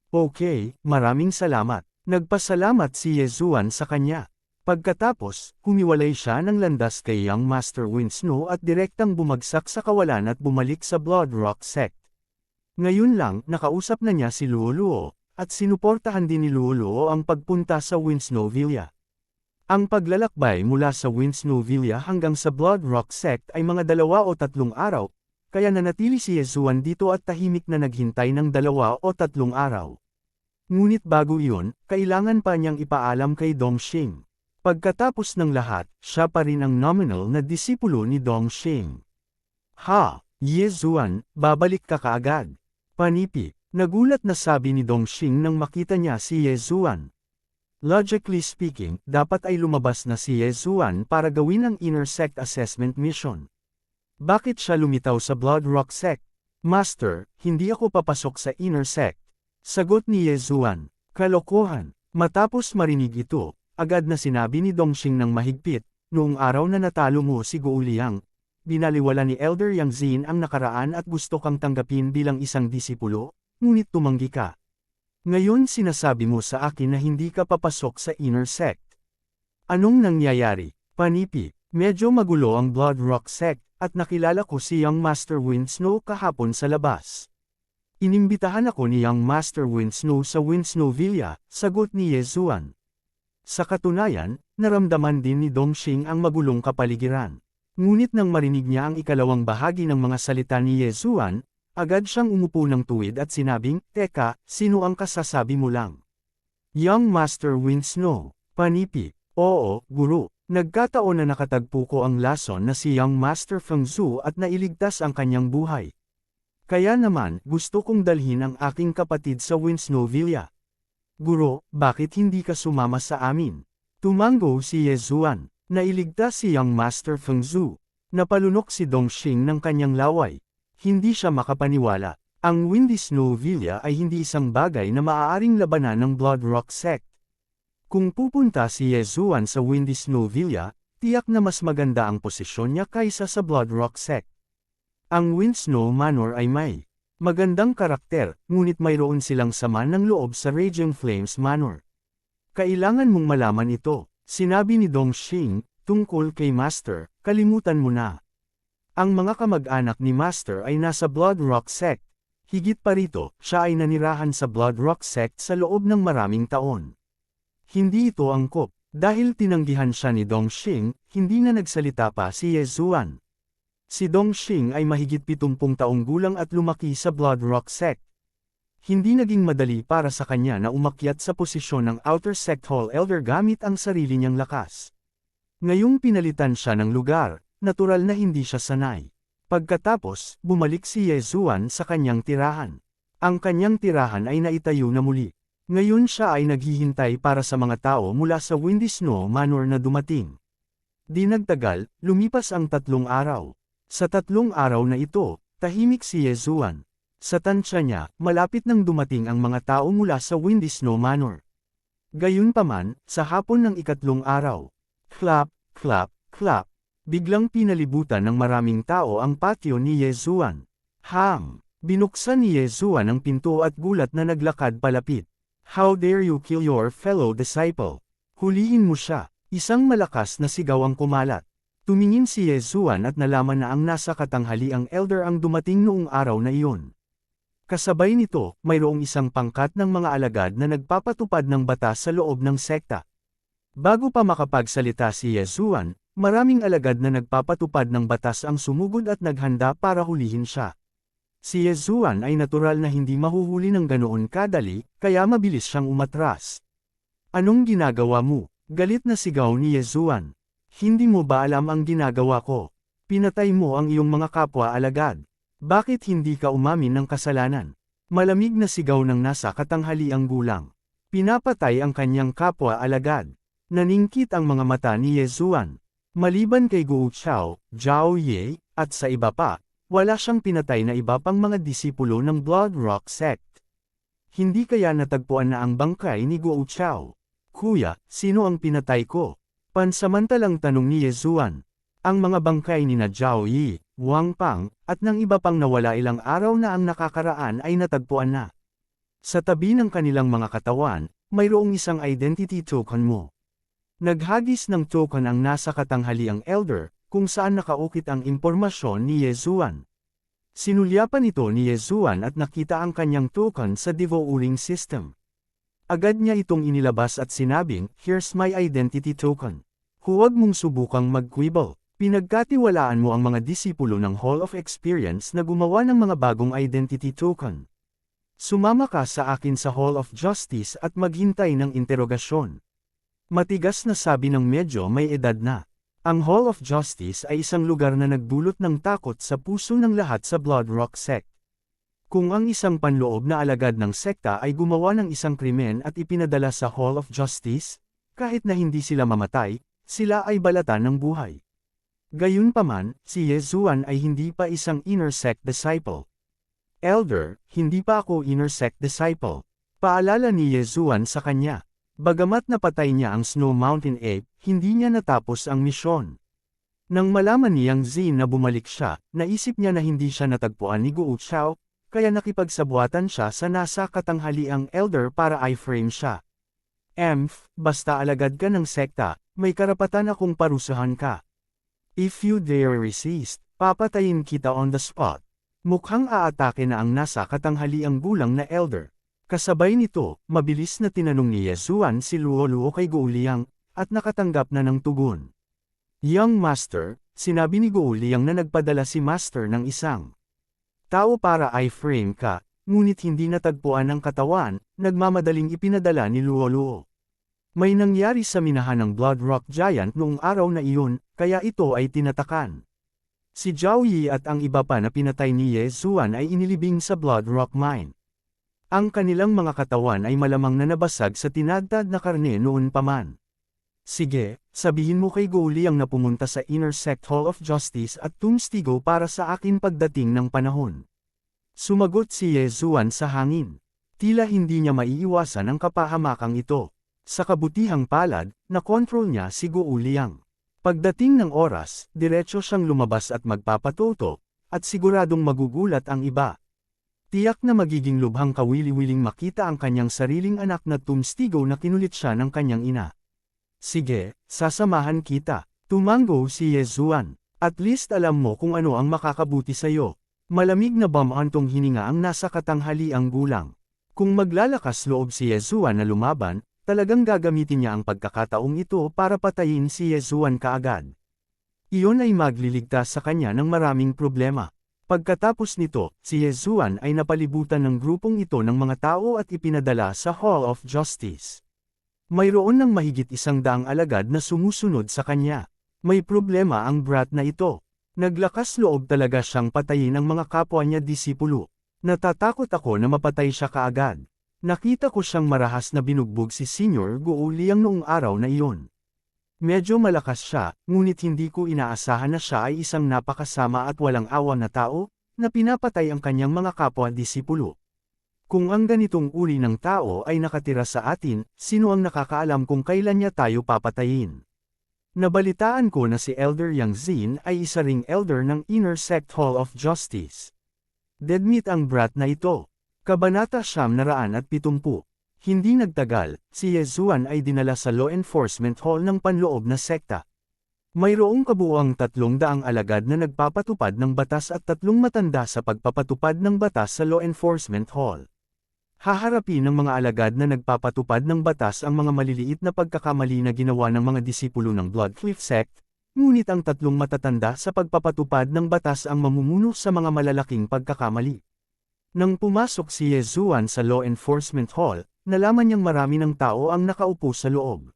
Okay, maraming salamat. Nagpasalamat si Ye Zuan sa kanya. Pagkatapos, humiwalay siya ng landas kay Young Master Winslow at direktang bumagsak sa kawalan at bumalik sa Blood Rock Sect. Ngayon lang, nakausap na niya si Luo Luo, at sinuportahan din ni Luo Luo ang pagpunta sa Winslow Villa. Ang paglalakbay mula sa Winslow Villa hanggang sa Blood Rock Sect ay mga 2 o 3 araw, kaya nanatili si Ye Zuan dito at tahimik na naghintay ng 2 o 3 araw. Ngunit bago iyon, kailangan pa niyang ipaalam kay Dongxing. Pagkatapos ng lahat, siya pa rin ang nominal na disipulo ni Dongxing. Ha, Ye Zuan, babalik ka kaagad. Panipi, nagulat na sabi ni Dongxing nang makita niya si Ye Zuan. Logically speaking, dapat ay lumabas na si Ye Zuan para gawin ang Inner Sect Assessment Mission. Bakit siya lumitaw sa Blood Rock Sect? Master, hindi ako papasok sa Inner Sect. Sagot ni Ye Zuan. Kalokohan. Matapos marinig ito, agad na sinabi ni Dongxing ng mahigpit, noong araw na natalo mo si Guo Liang, binaliwala ni Elder Yang Xin ang nakaraan at gusto kang tanggapin bilang isang disipulo, ngunit tumanggi ka. Ngayon sinasabi mo sa akin na hindi ka papasok sa Inner Sect. Anong nangyayari? Panipi, medyo magulo ang Blood Rock Sect, at nakilala ko si Young Master Winslow kahapon sa labas. Inimbitahan ako ni Young Master Winslow sa Winslow Villa, sagot ni Ye Zuan. Sa katunayan, naramdaman din ni Dongxing ang magulong kapaligiran. Ngunit nang marinig niya ang ikalawang bahagi ng mga salita ni Ye Zuan, agad siyang umupo ng tuwid at sinabing, Teka, sino ang kasasabi mo lang? Young Master Winslow. Panipi, oo, guro. Nagkataon na nakatagpo ko ang lason na si Young Master Feng Zhu at nailigtas ang kanyang buhay. Kaya naman, gusto kong dalhin ang aking kapatid sa Winslow Villa. Guro, bakit hindi ka sumama sa amin? Tumango si Ye Zuan. Nailigtas si Young Master Feng Zhu. Napalunok si Dongxing ng kanyang laway. Hindi siya makapaniwala. Ang Winslow Villa ay hindi isang bagay na maaaring labanan ng Blood Rock Sect. Kung pupunta si Ye Zuan sa Winslow Villa, tiyak na mas maganda ang posisyon niya kaysa sa Blood Rock Sect. Ang Winsnow Manor ay may magandang karakter, ngunit mayroon silang sama ng loob sa Raging Flames Manor. Kailangan mong malaman ito, sinabi ni Dongxing, tungkol kay Master, kalimutan mo na. Ang mga kamag-anak ni Master ay nasa Blood Rock Sect. Higit pa rito, siya ay nanirahan sa Blood Rock Sect sa loob ng maraming taon. Hindi ito angkop. Dahil tinanggihan siya ni Dongxing, hindi na nagsalita pa si Ye Zuan. Si Dongxing ay mahigit 70 taong gulang at lumaki sa Blood Rock Sect. Hindi naging madali para sa kanya na umakyat sa posisyon ng Outer Sect Hall Elder gamit ang sarili niyang lakas. Ngayong pinalitan siya ng lugar, natural na hindi siya sanay. Pagkatapos, bumalik si Ye Zuan sa kanyang tirahan. Ang kanyang tirahan ay naitayo na muli. Ngayon siya ay naghihintay para sa mga tao mula sa Windy Snow Manor na dumating. Di nagtagal, lumipas ang 3 araw. Sa 3 araw na ito, tahimik si Ye Zuan. Sa tansya niya, malapit nang dumating ang mga tao mula sa Windy Snow Manor. Gayunpaman, sa hapon ng 3 araw, clap, clap, clap, biglang pinalibutan ng maraming tao ang patio ni Ye Zuan. Binuksan ni Ye Zuan ang pinto at gulat na naglakad palapit. How dare you kill your fellow disciple? Hulihin mo siya. Isang malakas na sigaw ang kumalat. Tumingin si Ye Zuan at nalaman na ang nasa katanghaliang elder ang dumating noong araw na iyon. Kasabay nito, mayroong isang pangkat ng mga alagad na nagpapatupad ng batas sa loob ng sekta. Bago pa makapagsalita si Ye Zuan, maraming alagad na nagpapatupad ng batas ang sumugod at naghanda para hulihin siya. Si Ye Zuan ay natural na hindi mahuhuli ng ganoon kadali, kaya mabilis siyang umatras. Anong ginagawa mo? Galit na sigaw ni Ye Zuan. Hindi mo ba alam ang ginagawa ko? Pinatay mo ang iyong mga kapwa alagad. Bakit hindi ka umamin ng kasalanan? Malamig na sigaw ng nasa katanghaliang gulang. Pinapatay ang kanyang kapwa alagad. Naningkit ang mga mata ni Ye Zuan. Maliban kay Guo Chao, Zhao Ye, at sa iba pa, wala siyang pinatay na iba pang mga disipulo ng Blood Rock Sect. Hindi kaya natagpuan na ang bangkay ni Guo Chao? Kuya, sino ang pinatay ko? Pansamantalang tanong ni Ye Zuan. Ang mga bangkay ni na Zhao Yi, Wang Pang, at ng iba pang nawala ilang araw na ang nakakaraan ay natagpuan na. Sa tabi ng kanilang mga katawan, mayroong isang identity token mo. Naghagis ng token ang nasa katanghaliang elder, kung saan nakaukit ang impormasyon ni Ye Zuan. Sinulyapan ito ni Ye Zuan at nakita ang kanyang token sa devouring system. Agad niya itong inilabas at sinabing, "Here's my identity token. Huwag mong subukang mag-quibble. Pinagkatiwalaan mo ang mga disipulo ng Hall of Experience na gumawa ng mga bagong identity token. Sumama ka sa akin sa Hall of Justice at maghintay ng interogasyon." Matigas na sabi ng medyo may edad na. Ang Hall of Justice ay isang lugar na nagdulot ng takot sa puso ng lahat sa Blood Rock Sect. Kung ang isang panloob na alagad ng sekta ay gumawa ng isang krimen at ipinadala sa Hall of Justice, kahit na hindi sila mamatay, sila ay balatan ng buhay. Gayunpaman, si Ye Zuan ay hindi pa isang inner sect disciple. Elder, hindi pa ako inner sect disciple. Paalala ni Ye Zuan sa kanya. Bagamat napatay niya ang Snow Mountain Ape, hindi niya natapos ang misyon. Nang malaman niyang Zin na bumalik siya, naisip niya na hindi siya natagpuan ni Guo Chao, kaya nakipagsabuatan siya sa nasa katanghaliang elder para i-frame siya. Basta alagad ka ng sekta, may karapatan akong parusahan ka. If you dare resist, papatayin kita on the spot. Mukhang aatake na ang nasa katanghaliang gulang na elder. Kasabay nito, mabilis na tinanong ni Ye Zuan si Luo Luo kay Guo Liang, at nakatanggap na ng tugon. Young Master, sinabi ni Guo Liang na nagpadala si Master ng isang tao para i-frame ka, ngunit hindi natagpuan ang katawan, nagmamadaling ipinadala ni Luo Luo. May nangyari sa minahan ng Blood Rock Giant noong araw na iyon, kaya ito ay tinatakan. Si Zhao Yi at ang iba pa na pinatay ni Ye Zuan ay inilibing sa Blood Rock Mine. Ang kanilang mga katawan ay malamang na nabasag sa tinadtad na karne noon pa man. Sige, sabihin mo kay Guo Liang na pumunta sa Inner Sect Hall of Justice at tumstigo para sa akin pagdating ng panahon. Sumagot si Ye Zuan sa hangin. Tila hindi niya maiiwasan ang kapahamakang ito. Sa kabutihang palad, nakontrol niya si Guo Liang. Pagdating ng oras, diretso siyang lumabas at magpapatuto, at siguradong magugulat ang iba. Tiyak na magiging lubhang kawili-wiling makita ang kanyang sariling anak na tumstigo na kinulit siya ng kanyang ina. Sige, sasamahan kita. Tumango si Yezuan. At least alam mo kung ano ang makakabuti sa'yo. Malamig na bamantong hininga ang nasa katanghaliang gulang. Kung maglalakas loob si Yezuan na lumaban, talagang gagamitin niya ang pagkakataong ito para patayin si Yezuan kaagad. Iyon ay magliligtas sa kanya ng maraming problema. Pagkatapos nito, si Yezuan ay napalibutan ng grupong ito ng mga tao at ipinadala sa Hall of Justice. Mayroon ng mahigit 100 alagad na sumusunod sa kanya. May problema ang brat na ito. Naglakas loob talaga siyang patayin ang mga kapwa niya disipulo. Natatakot ako na mapatay siya kaagad. Nakita ko siyang marahas na binugbog si Senior Guo Liang noong araw na iyon. Medyo malakas siya, ngunit hindi ko inaasahan na siya ay isang napakasama at walang awa na tao, na pinapatay ang kanyang mga kapwa disipulo. Kung ang ganitong uri ng tao ay nakatira sa atin, sino ang nakakaalam kung kailan niya tayo papatayin? Nabalitaan ko na si Elder Yang Zin ay isa ring elder ng Inner Sect Hall of Justice. Deadmeat ang brat na ito. Kabanata 970. Hindi nagtagal, si Yezuan ay dinala sa Law Enforcement Hall ng panloob na sekta. Mayroong kabuuang 300 alagad na nagpapatupad ng batas at 3 matanda sa pagpapatupad ng batas sa Law Enforcement Hall. Haharapin ng mga alagad na nagpapatupad ng batas ang mga maliliit na pagkakamali na ginawa ng mga disipulo ng Bloodcliff Sect, ngunit ang 3 matatanda sa pagpapatupad ng batas ang mamumuno sa mga malalaking pagkakamali. Nang pumasok si Yezuan sa Law Enforcement Hall, nalaman niyang marami ng tao ang nakaupo sa loob.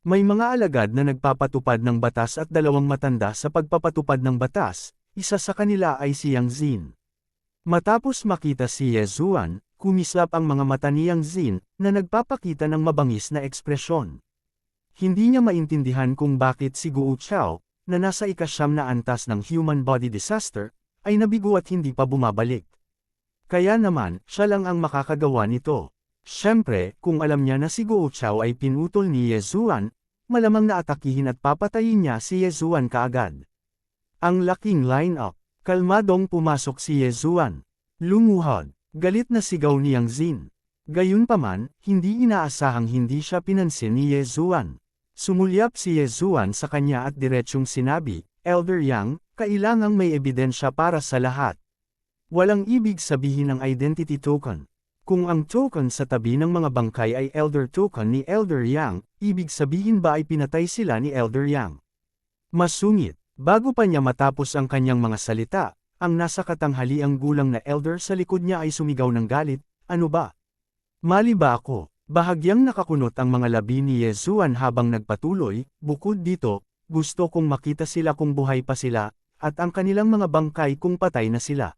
May mga alagad na nagpapatupad ng batas at 2 matanda sa pagpapatupad ng batas, isa sa kanila ay si Yang Zin. Matapos makita si Yezuan, kumislap ang mga mata ni Yang Zin, na nagpapakita ng mabangis na ekspresyon. Hindi niya maintindihan kung bakit si Guo Chao, na nasa ika-9 na antas ng human body disaster, ay nabigo at hindi pa bumabalik. Kaya naman, siya lang ang makakagawa nito. Siyempre, kung alam niya na si Guo Chao ay pinutol ni Yezuan, malamang na atakihin at papatayin niya si Yezuan kaagad. Ang laking line-up. Kalmadong pumasok si Yezuan. Lumuhod. Galit na sigaw ni Yang Zin. Gayunpaman, hindi inaasahang hindi siya pinansin ni Yezuan. Sumulyap si Yezuan sa kanya at diretsyong sinabi, Elder Yang, kailangang may ebidensya para sa lahat. Walang ibig sabihin ang identity token. Kung ang token sa tabi ng mga bangkay ay Elder Token ni Elder Yang, ibig sabihin ba ay pinatay sila ni Elder Yang? Masungit, bago pa niya matapos ang kanyang mga salita, ang nasa katanghaliang gulang na elder sa likod niya ay sumigaw ng galit, ano ba? Mali ba ako? Bahagyang nakakunot ang mga labi ni Yezuan habang nagpatuloy, bukod dito, gusto kong makita sila kung buhay pa sila, at ang kanilang mga bangkay kung patay na sila.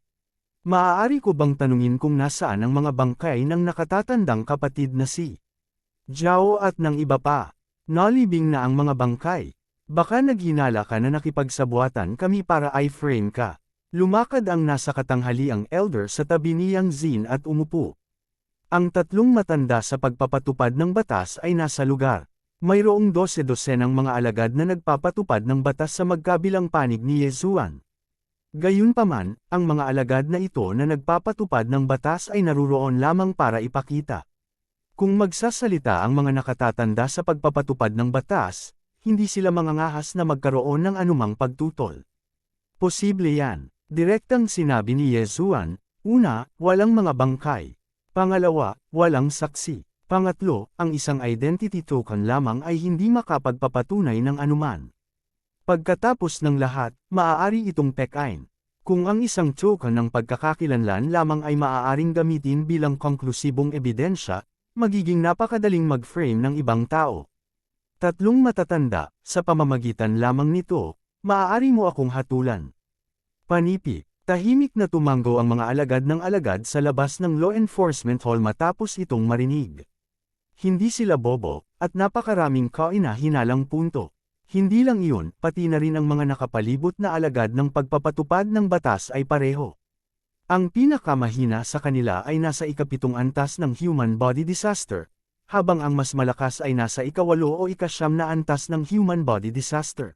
Maaari ko bang tanungin kung nasaan ang mga bangkay ng nakatatandang kapatid na si Zhao at ng iba pa? Nalibing na ang mga bangkay. Baka naghinala ka na nakipagsabuatan kami para i-frame ka. Lumakad ang nasa katanghaliang elder sa tabi ni Yang Zin at umupo. Ang 3 matanda sa pagpapatupad ng batas ay nasa lugar. Mayroong 12-dosenang mga alagad na nagpapatupad ng batas sa magkabilang panig ni Yezuan. Gayunpaman, ang mga alagad na ito na nagpapatupad ng batas ay naruroon lamang para ipakita. Kung magsasalita ang mga nakatatanda sa pagpapatupad ng batas, hindi sila mangangahas na magkaroon ng anumang pagtutol. Posible yan. Direktang sinabi ni Yezuan, una, walang mga bangkay. Pangalawa, walang saksi. Pangatlo, ang isang identity token lamang ay hindi makapagpapatunay ng anuman. Pagkatapos ng lahat, maaari itong pekain. Kung ang isang token ng pagkakakilanlan lamang ay maaaring gamitin bilang konklusibong ebidensya, magiging napakadaling mag-frame ng ibang tao. 3 matatanda, sa pamamagitan lamang nito, maaari mo akong hatulan. Panipi, tahimik na tumango ang mga alagad ng alagad sa labas ng Law Enforcement Hall matapos itong marinig. Hindi sila bobo, at napakaraming kaina-hinalang punto. Hindi lang iyon, pati na rin ang mga nakapalibot na alagad ng pagpapatupad ng batas ay pareho. Ang pinakamahina sa kanila ay nasa ika-7 antas ng human body disaster, habang ang mas malakas ay nasa ika-8 o ika-9 na antas ng human body disaster.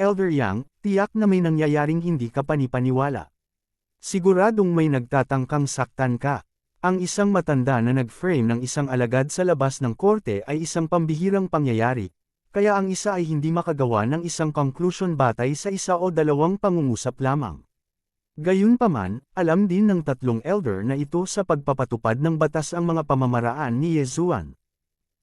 Elder Yang, tiyak na may nangyayaring hindi ka panipaniwala. Siguradong may nagtatangkang saktan ka. Ang isang matanda na nag-frame ng isang alagad sa labas ng korte ay isang pambihirang pangyayari, kaya ang isa ay hindi makagawa ng isang conclusion batay sa isa o dalawang pangungusap lamang. Gayunpaman, alam din ng tatlong elder na ito sa pagpapatupad ng batas ang mga pamamaraan ni Yezuan.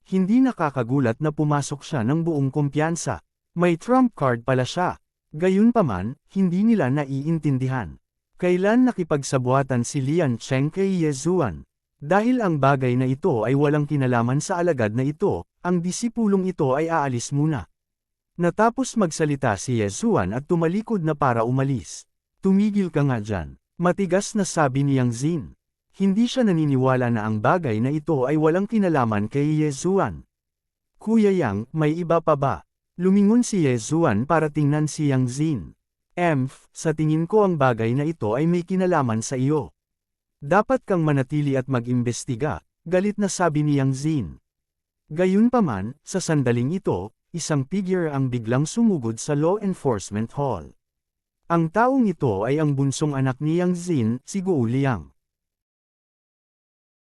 Hindi nakakagulat na pumasok siya ng buong kumpiyansa. May trump card pala siya. Gayunpaman, hindi nila naiintindihan. Kailan nakipagsabuatan si Lian Cheng kay Yezuan? Dahil ang bagay na ito ay walang kinalaman sa alagad na ito, ang disipulong ito ay aalis muna. Natapos magsalita si Yezuan at tumalikod na para umalis. Tumigil ka nga dyan. Matigas na sabi ni Yang Zin. Hindi siya naniniwala na ang bagay na ito ay walang kinalaman kay Yezuan. Kuya Yang, may iba pa ba? Lumingon si Yezuan para tingnan si Yang Zin. Sa tingin ko ang bagay na ito ay may kinalaman sa iyo. Dapat kang manatili at mag-imbestiga, galit na sabi ni Yang Zin. Gayunpaman, sa sandaling ito, isang figure ang biglang sumugod sa law enforcement hall. Ang taong ito ay ang bunsong anak ni Yang Zin, si Guo Liang.